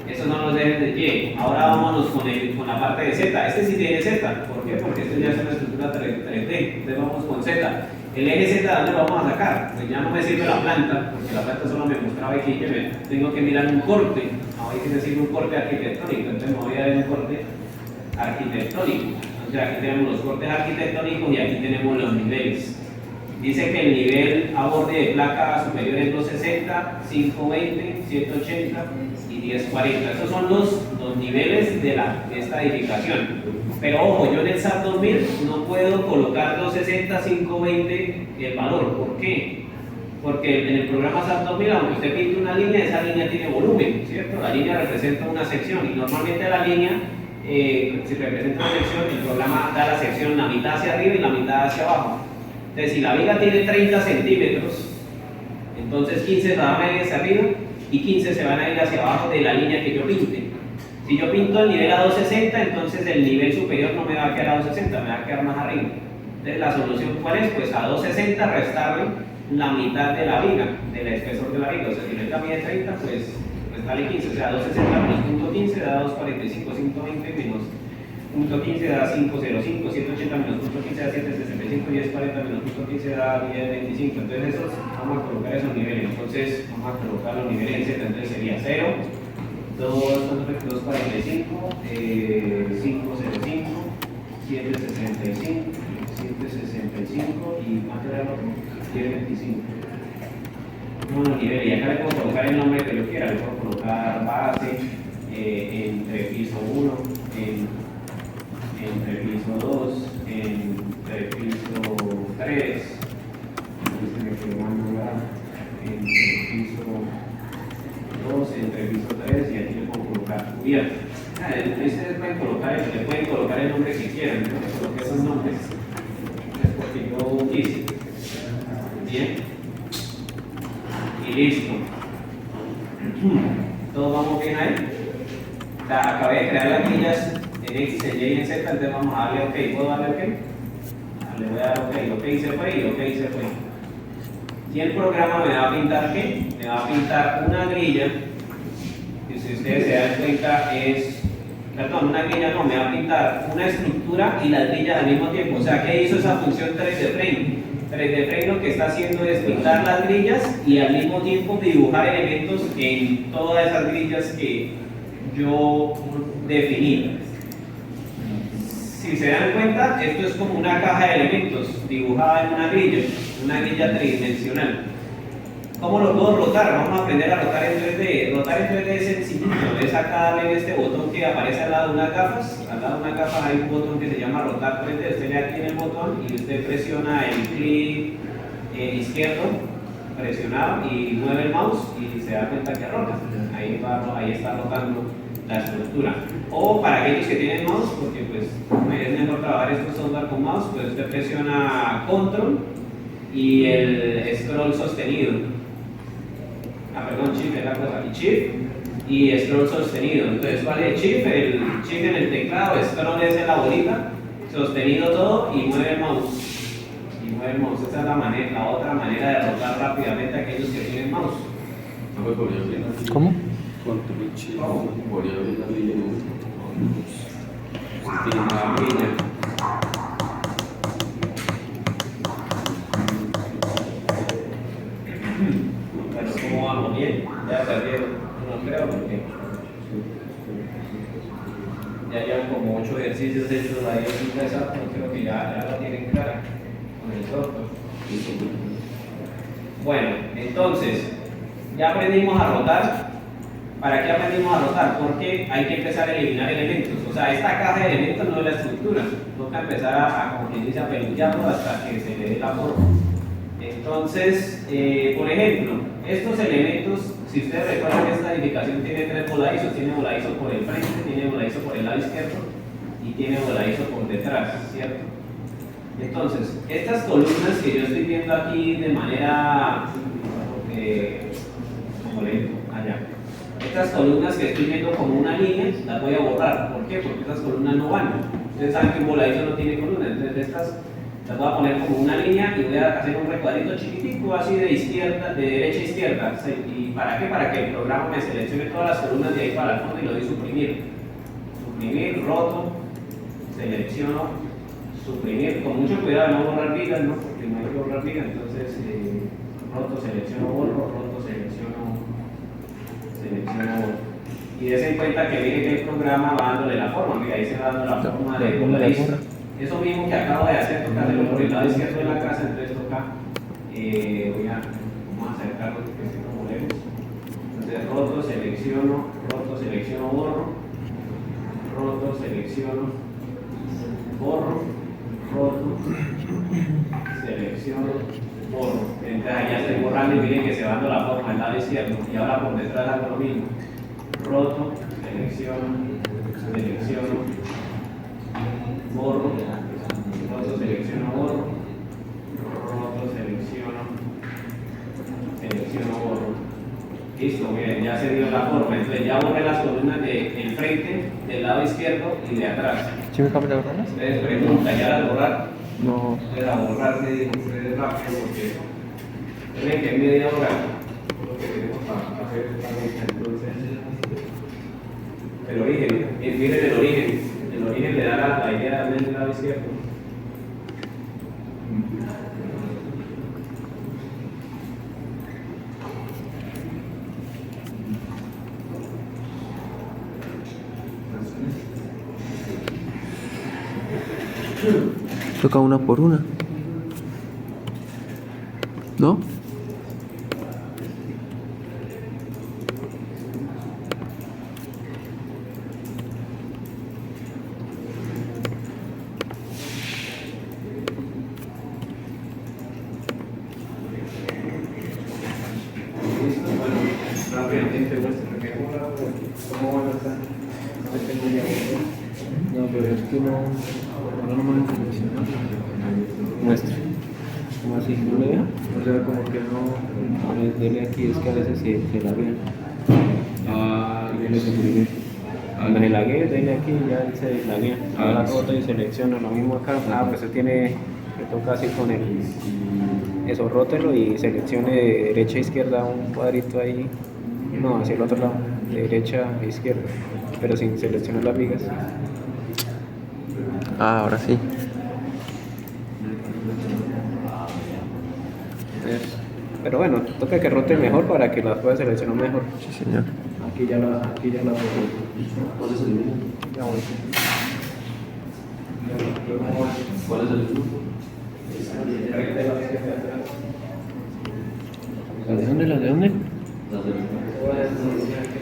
Esos son los ejes de Y. Ahora vámonos con la parte de Z. Este sí tiene Z. ¿Por qué? Porque este ya es una estructura 3D. Entonces vamos con Z. El eje Z, ¿dónde lo vamos a sacar? Pues ya no me sirve la planta, porque la planta solo me mostraba aquí que tengo que mirar un corte. Ahora hay que decir un corte arquitectónico. Entonces me voy a ver un corte arquitectónico. Entonces aquí tenemos los cortes arquitectónicos y aquí tenemos los niveles. Dice que el nivel a borde de placa superior es 260, 520, 180 y 1040. Esos son los niveles de esta edificación. Pero ojo, yo en el SAT 2000 no puedo colocar 260, 520 el valor. ¿Por qué? Porque en el programa SAT 2000, aunque usted pinte una línea, esa línea tiene volumen, ¿cierto? La línea representa una sección y normalmente la línea, si representa una sección, el programa da la sección la mitad hacia arriba y la mitad hacia abajo. Entonces, si la viga tiene 30 centímetros, entonces 15 se van a ir hacia arriba y 15 se van a ir hacia abajo de la línea que yo pinte. Si yo pinto el nivel a 260, entonces el nivel superior no me va a quedar a 260, me va a quedar más arriba. Entonces, la solución, ¿cuál es? Pues a 260 restarle la mitad de la viga, del espesor de la viga. O sea, si la viga mide 30, pues restarle 15. O sea, 260 menos .15 da 245, 120 menos .15 da 505, 180 menos .15 da 765, 1040 menos .15 da 1025. Entonces esos, vamos a colocar esos niveles. Entonces vamos a colocar los niveles en Z. Entonces sería 0, 245, 505, 765, 765 y ¿cuánto era el otro? 1025. Unos niveles. Y acá le puedo colocar el nombre que yo quiera. Le puedo colocar base, entre piso 1, entre piso 2, entre piso 3, entre piso 2, entre piso 3 y aquí le puedo colocar cubierta. Ustedes le pueden colocar el nombre que quieran, yo le coloqué esos nombres, es porque yo quise. Bien, y listo. ¿Todos vamos bien ahí? O sea, acabé de crear las grillas en X, en Y y en Z, entonces vamos a darle OK. ¿Puedo darle OK? Le voy a dar OK. OK se fue y OK se fue. Y el programa me va a pintar ¿qué? Me va a pintar una grilla, que si ustedes se dan cuenta una grilla no, me va a pintar una estructura y las grillas al mismo tiempo. O sea, ¿qué hizo esa función 3D Frame? 3D Frame lo que está haciendo es pintar las grillas y al mismo tiempo dibujar elementos en todas esas grillas que yo definí. Si se dan cuenta, esto es como una caja de elementos dibujada en una grilla tridimensional. ¿Cómo lo puedo rotar? Vamos a aprender a rotar en 3D. Rotar en 3D es sencillito, es acá darle en este botón que aparece al lado de unas gafas. Al lado de unas gafas hay un botón que se llama rotar 3D. Usted le da aquí en el botón y usted presiona el clic izquierdo presionado y mueve el mouse y se da cuenta que rota. Ahí está rotando la estructura. O para aquellos que tienen mouse, porque pues es mejor trabajar estos software con mouse, pues usted presiona control y el scroll sostenido. Perdón, shift es la cosa aquí, shift y scroll sostenido. Entonces, ¿cuál es el shift? El shift en el teclado, scroll es en la bolita, sostenido todo y mueve el mouse. Y mueve el mouse. Esa es la otra manera de rotar rápidamente a aquellos que tienen mouse. ¿Cómo? Control Shift. Podría abrir la línea. La línea. Pero ¿cómo vamos? Bien, ya perdieron, no creo, porque ya llevan como 8 ejercicios hechos ahí en su casa, no creo que ya la tienen clara con el software. Bueno, entonces, ya aprendimos a rotar. ¿Para qué aprendimos a rotar? Porque hay que empezar a eliminar elementos. O sea, esta caja de elementos no es la estructura. Toca empezar como quien dice, a peluquearlo hasta que se le dé la forma. Entonces, por ejemplo, estos elementos, si ustedes recuerdan que esta edificación tiene 3 voladizos, tiene voladizo por el frente, tiene voladizo por el lado izquierdo y tiene voladizo por detrás, ¿cierto? Entonces, estas columnas que yo estoy viendo aquí de manera, como lento, allá, estas columnas que estoy viendo como una línea, las voy a borrar. ¿Por qué? Porque estas columnas no van. Ustedes saben que un voladizo no tiene columnas, entonces estas las voy a poner como una línea y voy a hacer un recuadrito chiquitico así de derecha a izquierda. ¿Y para qué? Para que el programa me seleccione todas las columnas de ahí para el fondo y lo doy suprimir. Suprimir, roto, selecciono, suprimir. Con mucho cuidado no borrar vigas, ¿no? Porque no hay que borrar vigas, entonces roto, selecciono, borro, roto, selecciono, borro. Y des en cuenta que mire que el programa va dándole la forma, mira ahí se va dando la forma de voladizo. Eso mismo que acabo de hacer, toca hacerlo por el lado izquierdo de la casa, entonces toca, vamos a acercarlo porque si no molemos. Entonces roto, selecciono, borro, roto, selecciono, borro, roto, selecciono, borro. Entonces allá estoy borrando y miren que se va dando la forma al lado izquierdo. Y ahora por detrás hago lo mismo. Roto, selecciono, borro, roto, selecciono, borro, roto, selecciono, borro. Listo, miren, ya se dio la forma. Entonces ya borré las columnas del frente, del lado izquierdo y de atrás. ¿Sí me cambia de borrarlas? Ustedes preguntan, ¿ya las borrar? No. Era borrar, me dijo ustedes rápido porque tienen que media hora lo que tenemos para hacer esta lista. Entonces, el origen, miren el origen le da la idea del lado izquierdo. Toca una por una. ¿No? Rápidamente, ¿cómo van a estar? No, pero es que no. Ahora no me funciona. Muestra. ¿Cómo así? ¿No le deja? O sea, como que no. Dele aquí, es que a veces se laguea. Ah, y dele suprimir. Cuando se laguee, dele aquí y ya se laguea. Ahora roto y selecciona lo mismo acá. Pues se tiene. Le toca así con el. Eso, rótelo y seleccione de derecha a izquierda un cuadrito ahí. No, hacia el otro lado. De derecha a izquierda. Pero sin seleccionar las vigas. Ah, ahora sí. Pero bueno, toca que rote mejor para que las pueda seleccionar mejor. Sí, señor. Aquí ya la ¿Cuál es el grupo? ya voy. ¿Cuál es el grupo? ¿Las de dónde? ¿Las de dónde?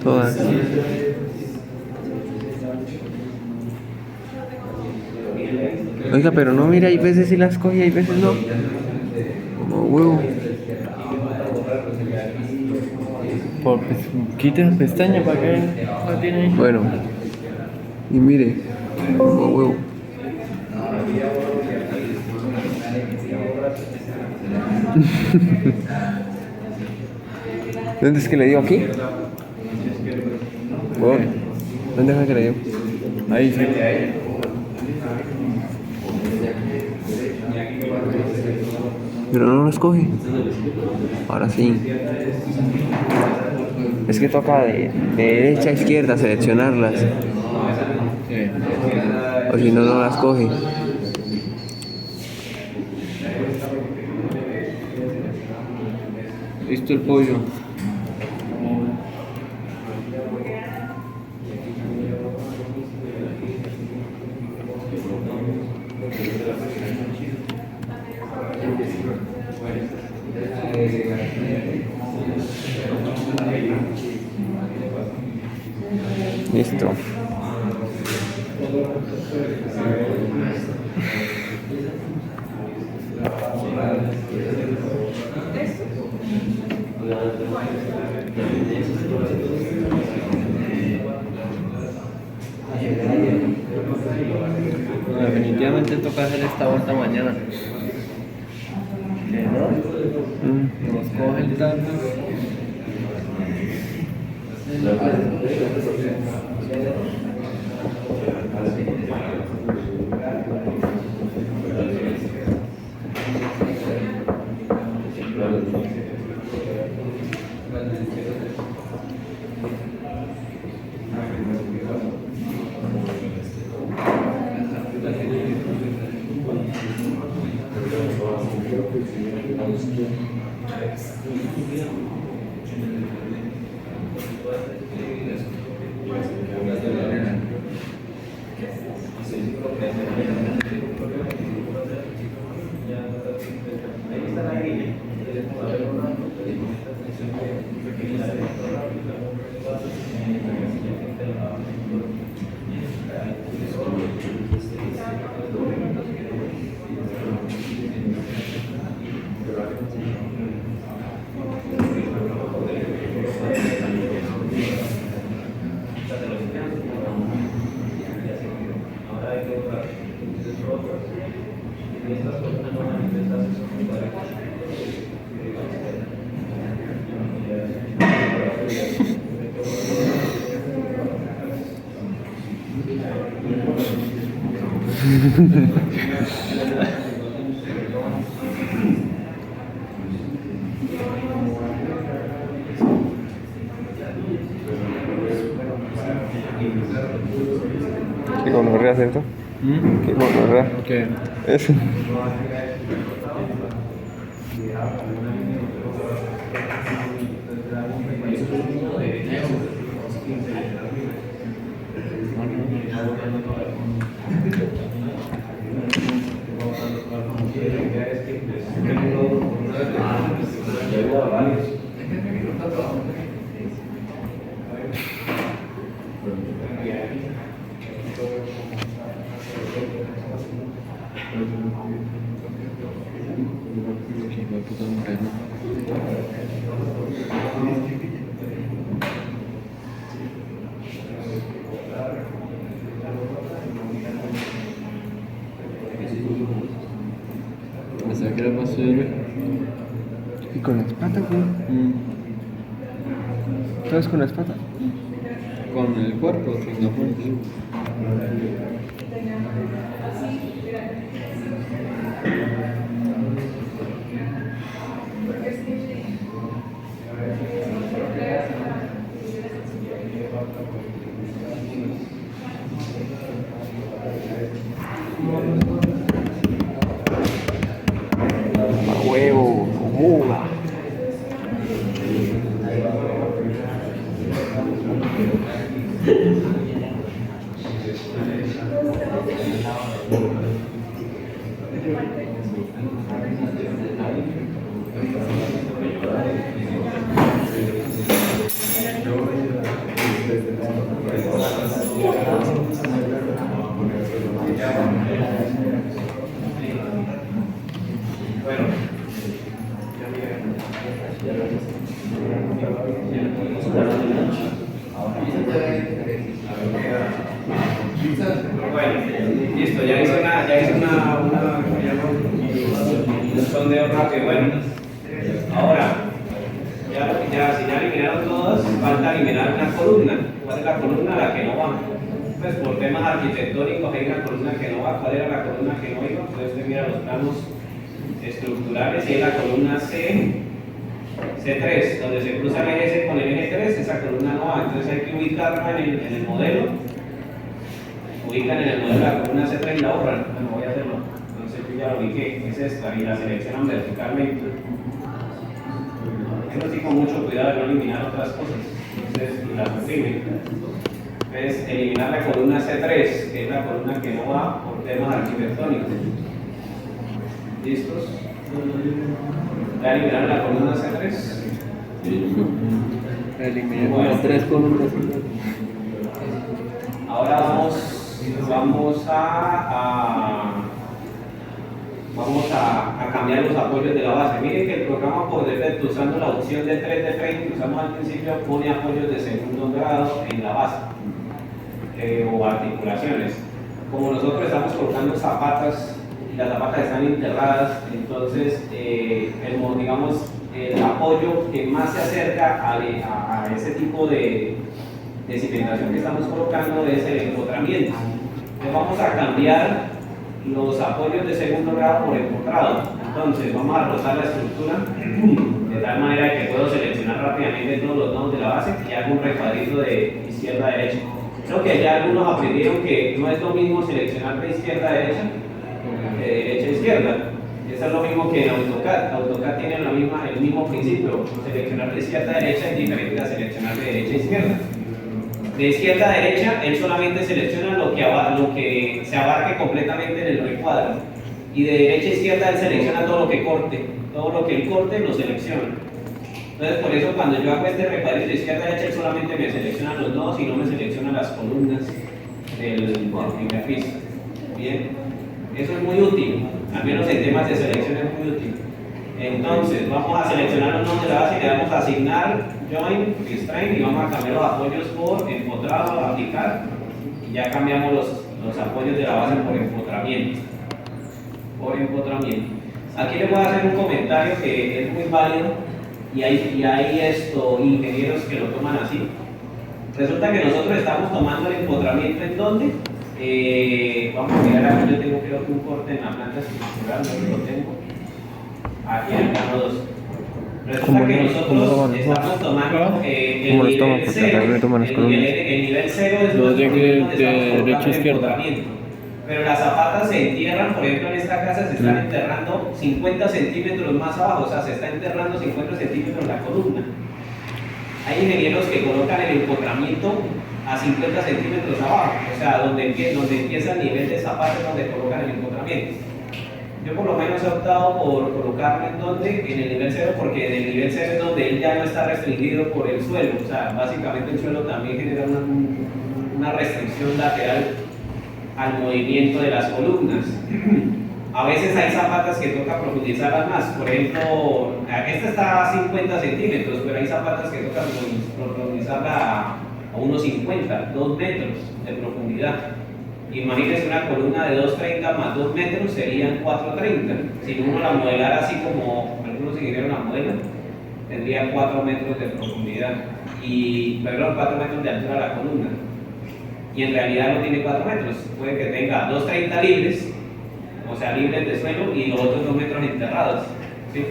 Todas. Oiga, pero no, mira, hay veces sí las coge y hay veces no. Como huevo. Quita las pestañas para que la tiene ahí. Bueno. Y mire, como huevo. ¿Dónde es que le dio aquí? Bueno, ¿dónde fue que le dio? Ahí sí. Pero no los coge. Ahora sí. Es que toca de derecha a izquierda seleccionarlas. O si no, no las coge. Listo el pollo. Listo. No, definitivamente toca hacer esta vuelta mañana. ¿Qué no? Nos cogen tanto. ¿Qué gonorrea, cierto? ¿Qué gonorrea? ¿Qué? Eso. ¿Hasta qué hora más sirve? ¿Y con las patas, güey? ¿Sabes con las patas? Con el cuerpo, sin la fuerza. A huevo, muda. Bueno. Bueno, listo, ya hice un sondeo rápido. Bueno, ahora, si ya eliminaron todas, falta eliminar una columna. ¿Cuál es la columna? La que no va. Pues por temas arquitectónicos hay una columna que no va. ¿Cuál era la columna que no iba? Entonces usted mira los planos estructurales y es la columna C3, donde se cruza el eje C con el eje 3, esa columna no va. Entonces hay que ubicarla en el modelo. Ubican en el modelo la columna C3 y la borran. Bueno, voy a hacerlo. Entonces yo ya lo ubiqué, es esta, y la seleccionan verticalmente. Eso sí, con mucho cuidado de no eliminar otras cosas. Entonces, y la suprimen. Entonces, eliminar la columna C3, que es la columna que no va por temas arquitectónicos. ¿Listos? ¿Ya eliminaron la columna C3? Eliminar Bueno. 3 columnas. Ahora vamos a cambiar los apoyos de la base. Miren que el programa por defecto, usando la opción de 3 de frame que usamos al principio, pone apoyos de segundo grado en la base o articulaciones. Como nosotros estamos colocando zapatas y las zapatas están enterradas, entonces el apoyo que más se acerca a ese tipo de cimentación que estamos colocando es el empotramiento. Entonces vamos a cambiar los apoyos de segundo grado por empotrado. Entonces vamos a rotar la estructura de tal manera que puedo seleccionar rápidamente todos los nodos de la base y hago un recuadrito de izquierda a derecha. Creo que ya algunos aprendieron que no es lo mismo seleccionar de izquierda a derecha que de derecha a izquierda. Eso es lo mismo que en AutoCAD. AutoCAD tiene el mismo principio. Seleccionar de izquierda a derecha es diferente a seleccionar de derecha a izquierda. De izquierda a derecha, él solamente selecciona lo que se abarque completamente en el recuadro. Y de derecha a izquierda, él selecciona todo lo que corte. Todo lo que él corte, lo selecciona. Entonces, por eso, cuando yo hago este recuadro de izquierda a derecha, él solamente me selecciona los nodos y no me selecciona las columnas del primer piso. Bien, eso es muy útil. Al menos en temas de selección es muy útil. Entonces, vamos a seleccionar los nodos de la base y le damos a asignar join, restrain y vamos a cambiar los apoyos por empotrado, aplicar y ya cambiamos los apoyos de la base por empotramiento. Aquí les voy a hacer un comentario que es muy válido y hay ingenieros que lo toman así. Resulta que nosotros estamos tomando el empotramiento en donde vamos a mirar aquí, yo tengo creo que un corte en la planta estructural, no lo tengo. Aquí en el plano 2. Resulta que nosotros estamos tomando el nivel 0. El nivel 0 es donde derecha a izquierda. Pero las zapatas se entierran, por ejemplo en esta casa se están enterrando 50 centímetros más abajo, o sea, se está enterrando 50 centímetros la columna. Hay ingenieros que colocan el empotramiento a 50 centímetros abajo, o sea, donde empieza el nivel de zapatos donde colocan el empotramiento. Yo por lo menos he optado por colocarlo en el nivel 0 porque en el nivel 0 es donde él ya no está restringido por el suelo, o sea, básicamente el suelo también genera una restricción lateral al movimiento de las columnas. A veces hay zapatas que toca profundizarlas más, por ejemplo, esta está a 50 centímetros, pero hay zapatas que toca profundizarla a unos 50, 2 metros de profundidad. Imagínense una columna de 2.30 más 2 metros serían 4.30. Si uno la modelara así como algunos ingenieros la modelan, tendría 4 metros de profundidad y, perdón, 4 metros de altura la columna. Y en realidad no tiene 4 metros, puede que tenga 2.30 libres, o sea, libres de suelo, y los otros 2 metros enterrados. ¿Sí?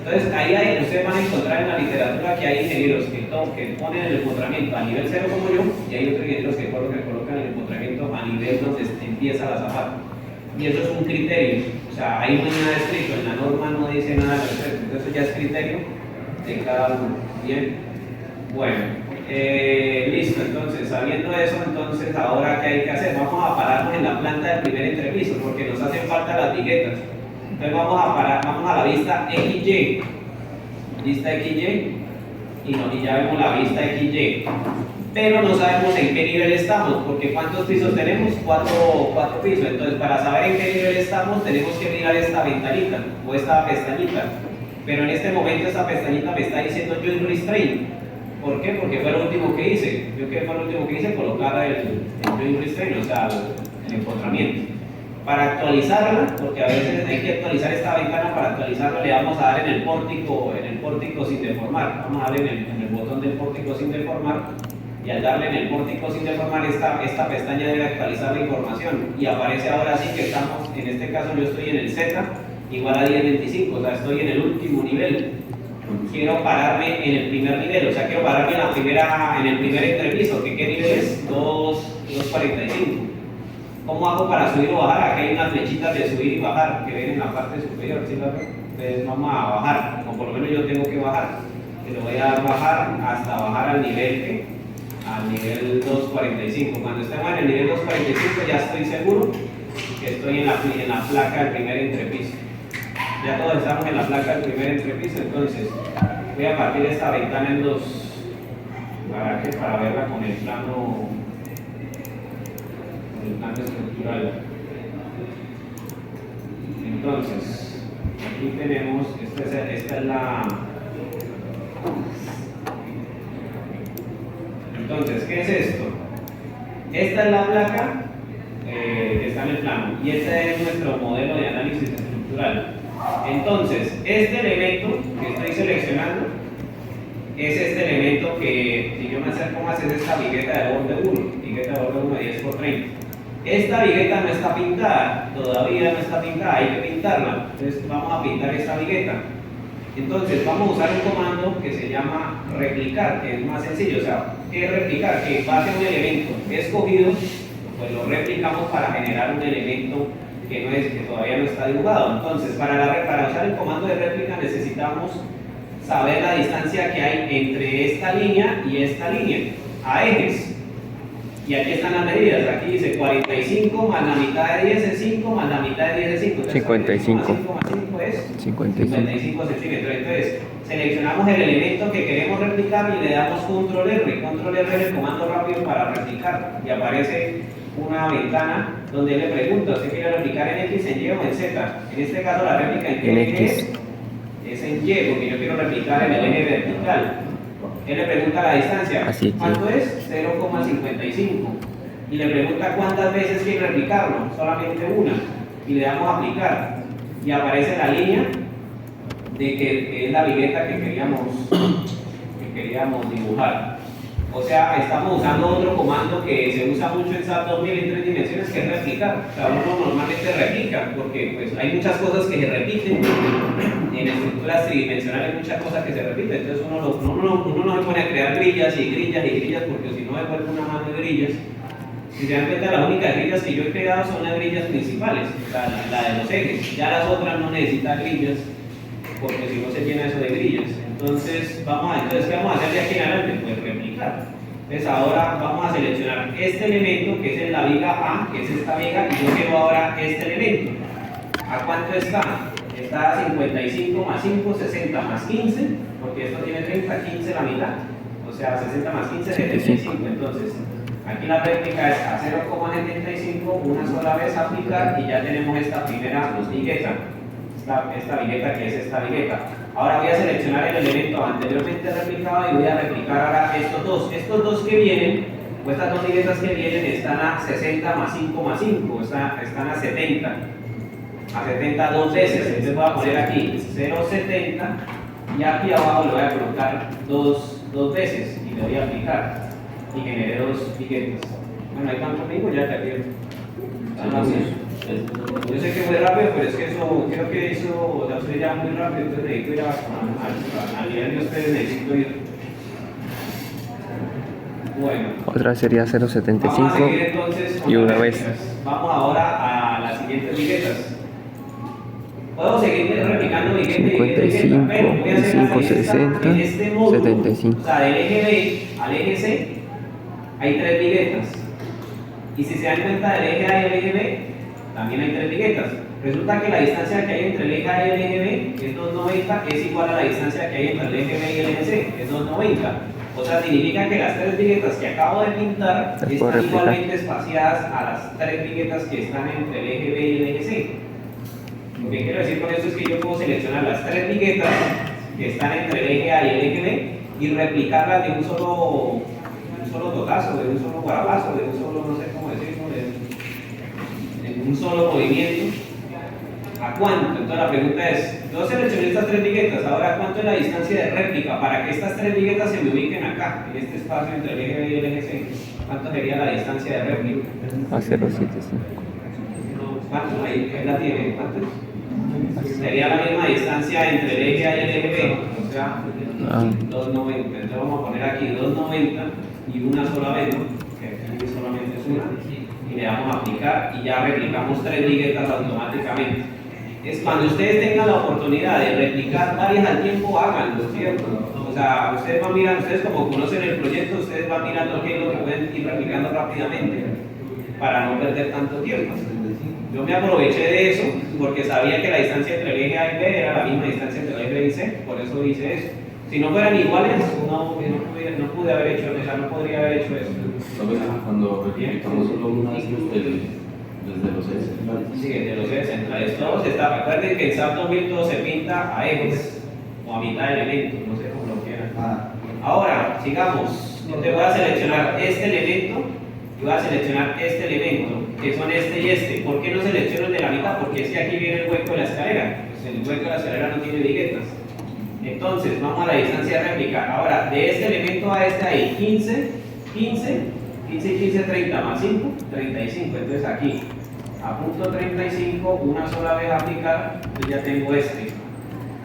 Entonces, ahí ustedes van a encontrar en la literatura que hay ingenieros que ponen el empotramiento a nivel 0 como yo, y hay otros ingenieros que colocan el empotramiento a nivel donde empieza la zapata. Y eso es un criterio, o sea, ahí no hay nada escrito, en la norma no dice nada al respecto, entonces eso ya es criterio de cada uno. Bien, bueno, listo, entonces, sabiendo eso, entonces, ahora ¿qué hay que hacer? Vamos a pararnos en la planta del primer entrepiso, porque nos hacen falta las viguetas. Entonces vamos a la vista XY, y ya vemos la vista XY. pero no sabemos en qué nivel estamos, porque ¿cuántos pisos tenemos? Cuatro pisos. Entonces, para saber en qué nivel estamos, tenemos que mirar esta ventanita o esta pestañita. Pero en este momento esta pestañita me está diciendo Joint Restraint. ¿Por qué? Porque fue lo último que hice. ¿Yo qué fue lo último que hice? Colocar el Joint Restraint, o sea, el empotramiento. Para actualizarla, porque a veces hay que actualizar esta ventana, para actualizarla le vamos a dar en el pórtico sin deformar. Vamos a darle en el botón del pórtico sin deformar, y al darle en el pórtico sin deformar, esta pestaña debe actualizar la información, y aparece ahora sí que estamos, en este caso yo estoy en el Z igual a 1025, o sea, estoy en el último nivel. Quiero pararme en el primer nivel, o sea, quiero pararme en el primer entrepiso, que ¿qué nivel es? 245. ¿Cómo hago para subir o bajar? Aquí hay unas flechitas de subir y bajar que ven en la parte superior, ¿sí la ven? Entonces vamos a bajar, o por lo menos yo tengo que bajar. Y lo voy a bajar hasta bajar al nivel 245. Cuando estemos en el nivel 245 ya estoy seguro que estoy en la placa del primer entrepiso. Ya todos estamos en la placa del primer entrepiso, entonces voy a partir esta ventana en dos. Para verla con el plano estructural. Entonces, aquí tenemos, esta es la... Entonces, ¿qué es esto? Esta es la placa que está en el plano, y este es nuestro modelo de análisis estructural. Entonces, este elemento que estoy seleccionando es este elemento que, si yo me acerco más, es esta vigueta de borde 1, vigueta de borde 1 10 por 30. Esta vigueta no está pintada, todavía no está pintada, hay que pintarla. Entonces vamos a pintar esta vigueta. Entonces vamos a usar un comando que se llama replicar, que es más sencillo. O sea, ¿qué es replicar? Que en base a un elemento escogido, pues lo replicamos para generar un elemento que todavía no está dibujado. Entonces, para usar el comando de réplica necesitamos saber la distancia que hay entre esta línea y esta línea, a ejes. Y aquí están las medidas, aquí dice 45 más la mitad de 10 es 5, más la mitad de 10 es 5. Entonces, 55. 5 más 5 es 55 centímetros. Entonces, seleccionamos el elemento que queremos replicar y le damos control R. Control R es el comando rápido para replicar. Y aparece una ventana donde le pregunto, ¿usted quiere replicar en X, en Y o en Z? En este caso la réplica en X es en Y, porque yo quiero replicar en el eje vertical. Él le pregunta la distancia, así ¿cuánto es? 0,55. Y le pregunta cuántas veces quiere replicarlo, solamente una. Y le damos a aplicar. Y aparece la línea de que es la vigueta que queríamos dibujar. O sea, estamos usando otro comando que se usa mucho en SAP 2000 en 3 dimensiones, que es replicar. O sea, uno normalmente replica, porque pues, hay muchas cosas que se repiten. En estructuras tridimensionales hay muchas cosas que se repiten. Entonces uno no se pone a crear grillas y grillas y grillas, porque si no me vuelve una mano de grillas. Si se dan cuenta, las únicas grillas que yo he creado son las grillas principales, o sea, la de los ejes. Ya las otras no necesitan grillas, porque si no se llena eso de grillas. Entonces, ¿qué vamos a hacer de aquí en adelante? Pues replicar. Entonces ahora vamos a seleccionar este elemento que es en la viga A, que es esta viga, y yo quiero ahora este elemento. ¿A cuánto está? Está a 55 más 5, 60 más 15, porque esto tiene 30, 15 la mitad. O sea, 60 más 15, 75. Entonces, aquí la réplica es a 0,75, una sola vez aplicar, y ya tenemos esta primera vigueta. Esta vigueta que es esta vigueta. Ahora voy a seleccionar el elemento anteriormente replicado y voy a replicar ahora estos dos. Estos dos que vienen, o estas dos viguetas que vienen, están a 60 más 5 más 5, están a 70. A 70 dos veces. Entonces voy a poner aquí 0,70 y aquí abajo le voy a colocar dos veces y le voy a aplicar. Y generé dos viguetas. Bueno, hay tantos amigos ya te pierdo. Yo sé que fue rápido, pero es que eso, creo que eso la usted ya muy rápido, entonces necesito ir al nivel de ustedes, necesito ir. Bueno. Otra sería 0,75 Vamos a seguir entonces con y una las vez. viguetas. Vamos ahora a las siguientes viguetas. Puedo seguir replicando vigueta y vigueta, 55, pero voy a hacer 25, 60, en este módulo, 75. O sea, del eje B al eje C hay 3 viguetas. Y si se dan cuenta del eje A y el eje B, también hay 3 viguetas. Resulta que la distancia que hay entre el eje A y el eje B, que es 290, es igual a la distancia que hay entre el eje B y el eje C, que es 290. O sea, significa que las 3 viguetas que acabo de pintar Las puedo están replicar. igualmente espaciadas a las 3 viguetas que están entre el eje B y el eje C. Lo que quiero decir con esto es que yo puedo seleccionar las 3 viguetas que están entre el eje A y el eje B y replicarlas de un solo totazo, de un solo guarabazo, de un solo, no sé cómo decirlo, de un solo movimiento. ¿A cuánto? Entonces la pregunta es, yo seleccioné estas 3 viguetas, ahora ¿cuánto es la distancia de réplica para que estas 3 viguetas se me ubiquen acá, en este espacio entre el eje B y el eje C? ¿Cuánto sería la distancia de réplica? A 0,75. ¿Cuánto? Ahí la tiene, ¿cuánto? Sería la misma distancia entre el eje A y el eje B, o sea, 2,90. Entonces vamos a poner aquí 2,90 y una sola vez, ¿no? Que aquí solamente es una. Y le damos a aplicar y ya replicamos 3 viguetas automáticamente. Es cuando ustedes tengan la oportunidad de replicar varias al tiempo, háganlo, ¿cierto? O sea, ustedes van mirando, ustedes como conocen el proyecto, ustedes van mirando qué es lo que pueden ir replicando rápidamente para no perder tanto tiempo. Yo me aproveché de eso porque sabía que la distancia entre el eje A y B era la misma distancia entre el eje B y C, por eso hice eso. Si no fueran iguales, no pude haber hecho, o sea, no podría haber hecho eso. ¿Sabes? Cuando replicamos solo una vez desde los ejes. Sí, de los ejes centrales. Todos está. Recuerden que en SAP 2000 todo se pinta a ejes o a mitad de elementos, no sé cómo lo quieran. Ahora, sigamos. Te voy a seleccionar este elemento y voy a seleccionar este elemento, que son este y este. ¿Por qué no selecciono el de la mitad? Porque es que aquí viene el hueco de la escalera. Pues el hueco de la escalera no tiene viguetas. Entonces, vamos a la distancia de réplica. Ahora, de este elemento a este hay 15 y 15, 30 más 5, 35. Entonces aquí, a punto 35, una sola vez aplicar, yo ya tengo este.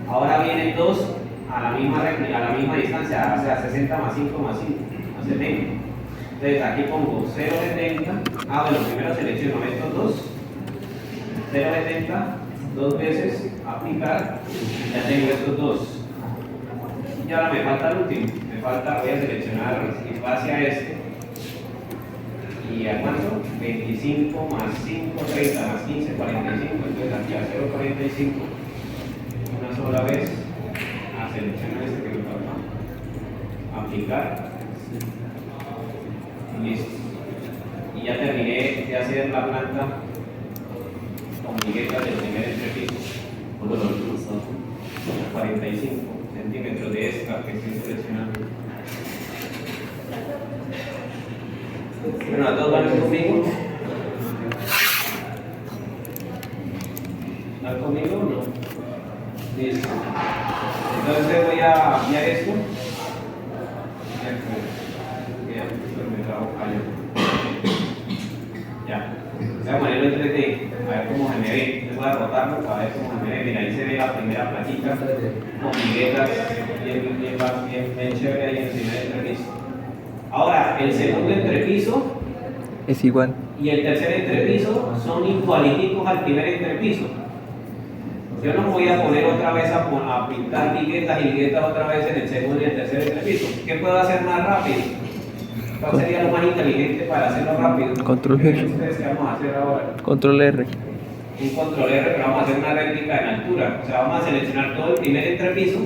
Ahora vienen dos a la misma réplica, a la misma distancia, o sea, 60 más 5 más 5, más 70. Entonces aquí pongo 0,70. Bueno, primero selecciono estos dos. 0,70, 2 veces, aplicar, ya tengo estos dos. Y ahora me falta el último, voy a seleccionar en base a este. ¿Y a cuánto? 25 más 5, 30 más 15, 45. Entonces aquí a 0,45, una sola vez, a seleccionar este que me falta, aplicar, y listo. Y ya terminé de hacer la planta con viguetas del primer entrepiso. ¿Cuánto es la última está? 45 centímetros de esta que estoy seleccionando. Bueno, ¿a todos van conmigo? ¿Están conmigo o no? Listo. Entonces voy a enviar esto. Ya. Voy a ponerlo en 3D, a ver cómo se me ve. Voy a rotarlo para ver cómo se me ve. Mira, ahí se ve la primera plaquita con viguetas bien chévere ahí encima del entrepiso. Ahora, el segundo entrepiso Es igual. y el tercer entrepiso son igualiticos al primer entrepiso. Yo no voy a poner otra vez a pintar viguetas y viguetas otra vez en el segundo y el tercer entrepiso. ¿Qué puedo hacer más rápido? ¿Cuál sería lo más inteligente para hacerlo rápido? Control G. ¿Qué ustedes qué vamos a hacer ahora? Control R. Un control R, pero vamos a hacer una réplica en altura. O sea, vamos a seleccionar todo el primer entrepiso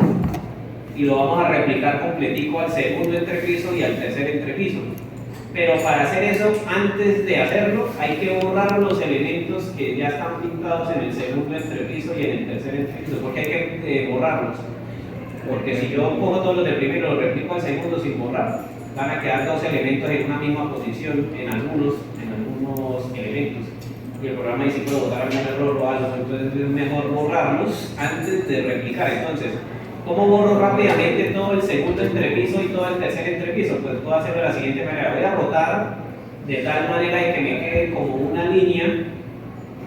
y lo vamos a replicar completico al segundo entrepiso y al tercer entrepiso. Pero para hacer eso, antes de hacerlo, hay que borrar los elementos que ya están pintados en el segundo entrepiso y en el tercer entrepiso. ¿Por qué hay que borrarlos? Porque si yo cojo todos los del primero y los replico al segundo sin borrar, van a quedar dos elementos en una misma posición en algunos elementos. Y el programa dice que puede botar algún error o algo, entonces es mejor borrarlos antes de replicar. Entonces, ¿cómo borro rápidamente todo el segundo entrepiso y todo el tercer entrepiso? Pues puedo hacerlo de la siguiente manera. Voy a rotar de tal manera que me quede como una línea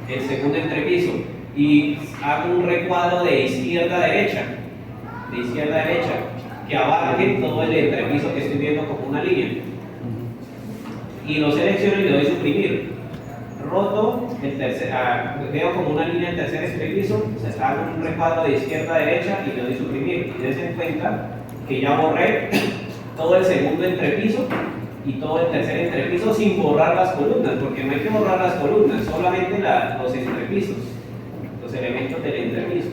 el segundo entrepiso y hago un recuadro de izquierda a derecha, que abarque todo el entrepiso que estoy viendo como una línea. Y lo selecciono y le doy suprimir. Roto el tercer, veo como una línea el tercer entrepiso, hago un recuadro de izquierda a derecha y le doy suprimir. Y dense cuenta que ya borré todo el segundo entrepiso y todo el tercer entrepiso sin borrar las columnas, porque no hay que borrar las columnas, solamente los entrepisos, los elementos del entrepiso.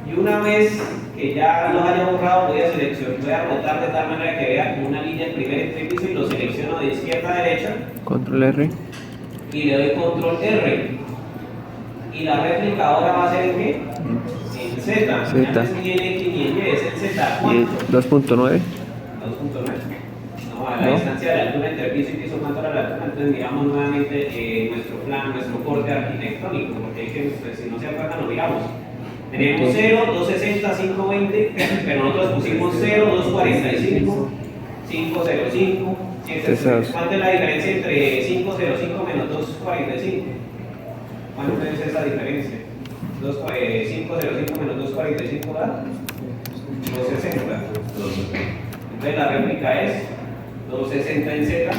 Y una vez que ya los haya borrado, voy a rotar de tal manera que vea como una línea el primer entrepiso y lo selecciono de izquierda a derecha Control R. y le doy control R. Y la réplica ahora va a ser en qué? En Z. Ya no es ni en X ni en Y, es en Z. Y ¿Cuánto? 2.9. 2.9. No, a la distancia de la altura entre piso y piso, ¿cuánto era la altura? Entonces miramos nuevamente nuestro plan, nuestro corte arquitectónico, porque hay que, pues, si no se acuerdan, lo miramos. Tenemos 0, 260, 520, pero nosotros pusimos 0, 245, 505, 700. ¿Cuánto es la diferencia entre 505 menos 245? ¿Cuánto es esa diferencia? 505 menos 245 da 260. Entonces la réplica es 260 en Z.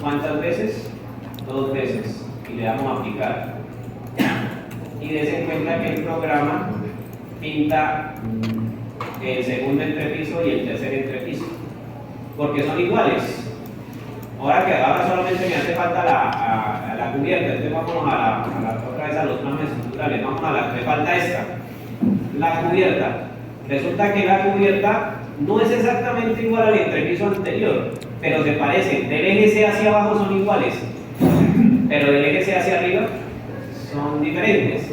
¿Cuántas veces? 2 veces. Y le damos a aplicar. Y des en cuenta que el programa pinta el segundo entrepiso y el tercer entrepiso, porque son iguales. Ahora solamente me hace falta la cubierta, entonces vámonos otra vez a los planos estructurales. Vamos a me falta esta, la cubierta. Resulta que la cubierta no es exactamente igual al entrepiso anterior, pero se parecen. Del eje C hacia abajo son iguales, pero del eje C hacia arriba son diferentes.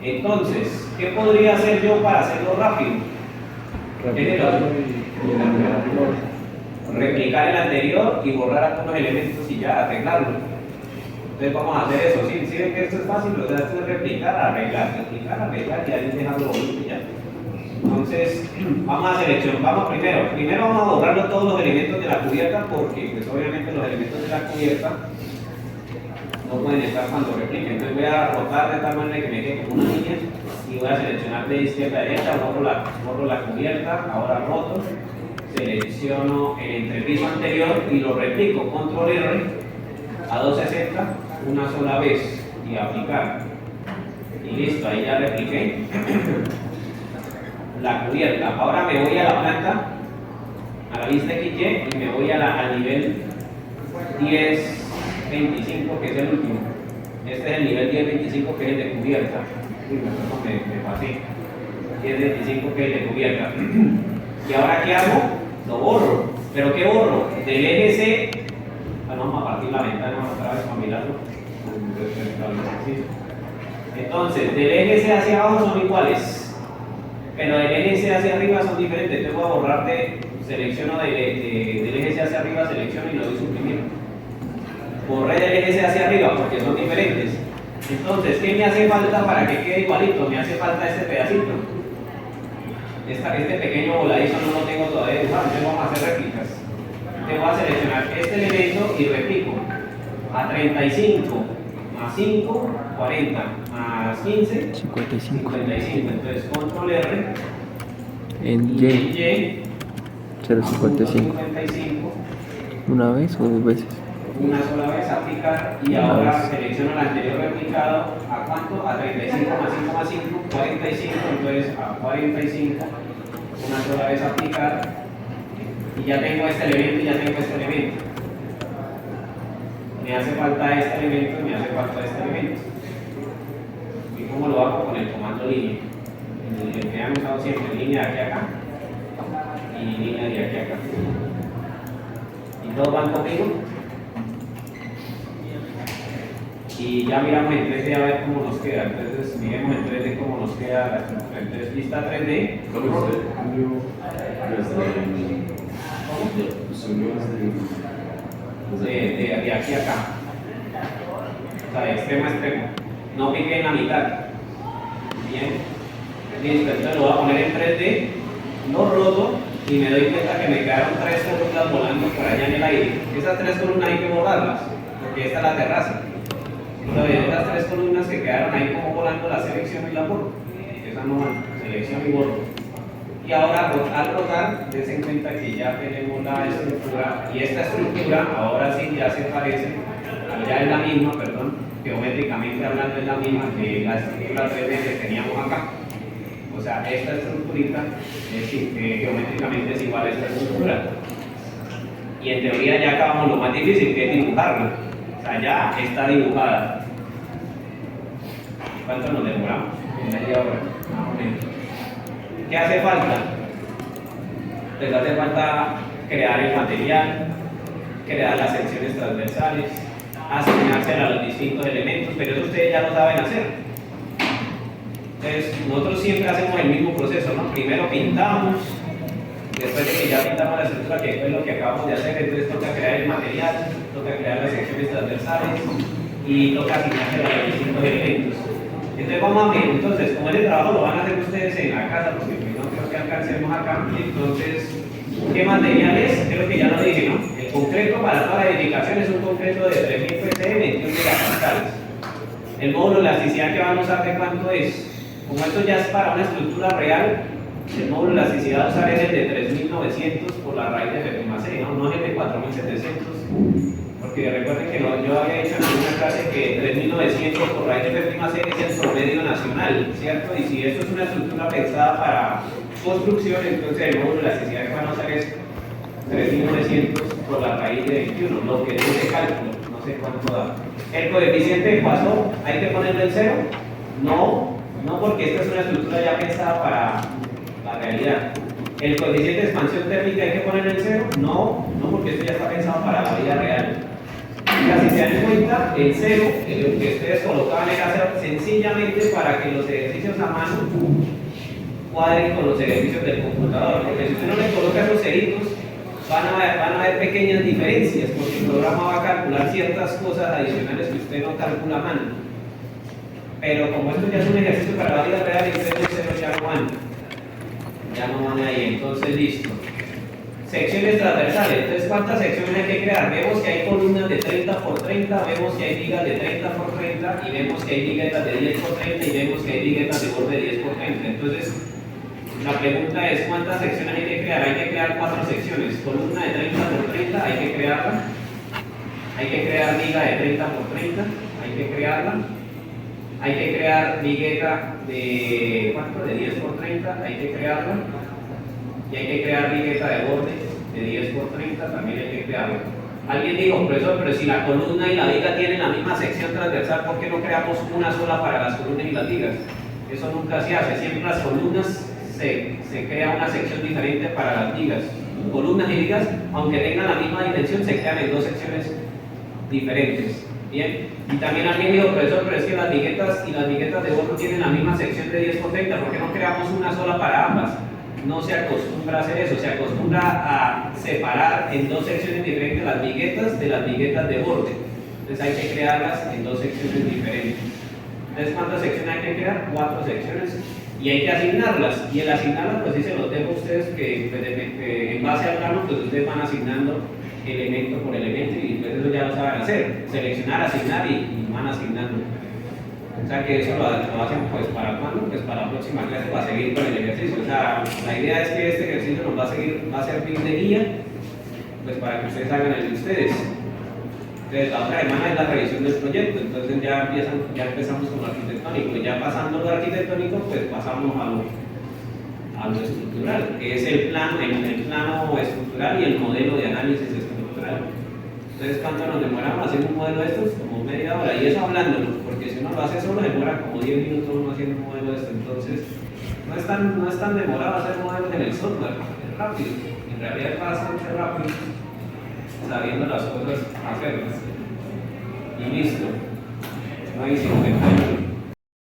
Entonces, ¿qué podría hacer yo para hacerlo rápido? Replicar el anterior y borrar algunos elementos y ya arreglarlo. Entonces vamos a hacer eso. ¿Sí ven que esto es fácil? O sea, esto es replicar, arreglar y ahí dejarlo bonito y ya. Entonces, vamos a seleccionar, primero vamos a borrar todos los elementos de la cubierta, porque pues obviamente los elementos de la cubierta no pueden estar cuando repliquen. Entonces voy a rotar de tal manera que me quede como una línea y voy a seleccionar de izquierda a derecha, borro la cubierta, ahora roto, selecciono el entrepiso anterior y lo replico, control R a 260 una sola vez y aplicar. Y listo, ahí ya repliqué la cubierta. Ahora me voy a la planta, a la vista XY, y me voy al nivel 1025, que es el último. Este es el nivel 1025, que es el de cubierta. Me pasé. 1025, que es el de cubierta. ¿Y ahora qué hago? Lo borro. ¿Pero qué borro? Del eje C. Vamos a partir la ventana otra vez para mirarlo. Entonces, del eje C hacia abajo son iguales, pero del eje C hacia arriba son diferentes. Entonces voy a borrar selecciono del eje C hacia arriba, selecciono y lo doy suprimir. Borré del eje C hacia arriba porque son diferentes. Entonces, ¿qué me hace falta para que quede igualito? Me hace falta este pedacito. Este pequeño voladizo no lo tengo todavía dibujado, entonces vamos a hacer réplicas. Entonces voy a seleccionar este elemento y replico. A 35 más 5, 40, más 15, 55. Entonces control R En y Y. 0.55. ¿Una vez o 2 veces? Una sola vez aplicar y Una ahora vez. selecciono el anterior replicado. ¿A cuánto? A 35 más 5 más 5, 45. Entonces a 45 una sola vez aplicar y ya tengo este elemento y ya tengo este elemento. Me hace falta este elemento y me hace falta este elemento. ¿Y cómo lo hago? Con el comando línea, el que han usado siempre, línea de aquí a acá y línea de aquí a acá. ¿Y todos van conmigo? Y ya miramos en 3D a ver cómo nos queda. Entonces miremos en 3D cómo nos queda la estructura. Entonces lista 3D. De aquí a acá. O sea, de extremo a extremo. No pique en la mitad. Bien. Listo, entonces lo voy a poner en 3D. Lo roto y me doy cuenta que me quedaron 3 columnas volando por allá en el aire. Esas 3 columnas hay que borrarlas, porque esta es la terraza. Entonces, estas 3 columnas que quedaron ahí como volando, la selecciono y la borro. Esa no van, selecciono y borro. Y ahora al rotar, des en cuenta que ya tenemos la estructura, y esta estructura ahora sí ya se parece, ya es la misma, perdón, geométricamente hablando es la misma que la estructura 3D que teníamos acá. O sea, esta estructurita geométricamente es igual a esta estructura. Y en teoría ya acabamos lo más difícil, que es dibujarla. O sea, ya está dibujada. ¿Cuánto nos demoramos? Media hora, más o menos. ¿Qué hace falta? Pues hace falta crear el material, crear las secciones transversales, asignárselas a los distintos elementos, pero eso ustedes ya lo saben hacer. Entonces, nosotros siempre hacemos el mismo proceso, ¿no? Primero pintamos, después de que ya pintamos la estructura, que fue lo que acabamos de hacer, entonces toca crear el material, toca crear las secciones transversales y toca asignárselas a los distintos elementos. Entonces vamos a ver, entonces, como ese trabajo lo van a hacer ustedes en la casa, porque no creo que alcancemos acá, entonces, ¿qué material es? Creo que ya lo dije, ¿no? El concreto para toda la edificación es un concreto de 3000 psm, 21 megapascales. El módulo de elasticidad que vamos a usar, ¿de cuánto es? Como esto ya es para una estructura real, el módulo de elasticidad a usar es el de 3900 por la raíz de F más C, ¿no? No es el de 4700. Porque recuerden que yo había dicho en una clase que 3900 por raíz de F más C es el promedio nacional, ¿cierto? Y si esto es una estructura pensada para construcción, entonces el módulo de elasticidad que van a usar es 3900 por la raíz de 21, lo que es de cálculo, no sé cuánto da. ¿El coeficiente de paso hay que ponerle el 0? No, porque esta es una estructura ya pensada para la realidad. ¿El coeficiente de expansión térmica hay que ponerle el 0? No, porque esto ya está pensado para la vida real. Si se dan cuenta, el 0, el que ustedes colocaban era 0 sencillamente para que los ejercicios a mano cuadren con los ejercicios del computador, porque si usted no le coloca esos ceritos, van a haber pequeñas diferencias, porque el programa va a calcular ciertas cosas adicionales que usted no calcula a mano. Pero como esto ya es un ejercicio para la vida real, entonces los ceros ya no van ahí, entonces listo. Secciones transversales, entonces ¿cuántas secciones hay que crear? Vemos que hay columnas de 30 por 30, vemos que hay vigas de 30 por 30 y vemos que hay viguetas de 10 por 30 y vemos que hay viguetas de borde de 10 por 30. Entonces, la pregunta es ¿cuántas secciones hay que crear? Hay que crear 4 secciones. Columna de 30 por 30, hay que crearla. Hay que crear viga de 30 por 30, hay que crearla. Hay que crear vigueta de, ¿cuánto? De 10 por 30, hay que crearla. Y hay que crear vigueta de borde de 10 por 30, también hay que crearla. Alguien dijo, profesor, pero si la columna y la viga tienen la misma sección transversal, ¿por qué no creamos una sola para las columnas y las vigas? Eso nunca se hace, siempre las columnas se crea una sección diferente para las vigas. Columnas y vigas, aunque tengan la misma dimensión, se crean en 2 secciones diferentes. Bien, y también alguien dijo, profesor, pero es que las viguetas y las viguetas de borde tienen la misma sección de 10 por 30, ¿por qué no creamos una sola para ambas? No se acostumbra a hacer eso, se acostumbra a separar en 2 secciones diferentes las viguetas de las viguetas de borde. Entonces hay que crearlas en 2 secciones diferentes. Entonces, ¿cuántas secciones hay que crear? 4 secciones. Y hay que asignarlas. Y el asignarlas, pues sí se los dejo a ustedes que pues, en base al plano, pues ustedes van asignando elemento por elemento y pues eso ya lo saben hacer. Seleccionar, asignar y van asignando. O sea que eso lo hacen pues para cuándo, pues para la próxima clase para seguir con el ejercicio. O sea, la idea es que este ejercicio nos va a servir de guía, pues para que ustedes hagan el de ustedes. Entonces la otra semana es la revisión del proyecto, entonces ya empezamos con lo arquitectónico, y ya pasando lo arquitectónico, pues pasamos a lo estructural, que es el plano estructural y el modelo de análisis estructural. Entonces, ¿cuánto nos demoramos haciendo un modelo de estos? Como media hora, y eso hablándolo, porque si uno lo hace solo demora como 10 minutos uno haciendo un modelo de esto. Entonces, no es tan demorado hacer modelos en el software, es rápido, en realidad es bastante rápido, sabiendo las cosas hacerlas. Y listo, no hay 50.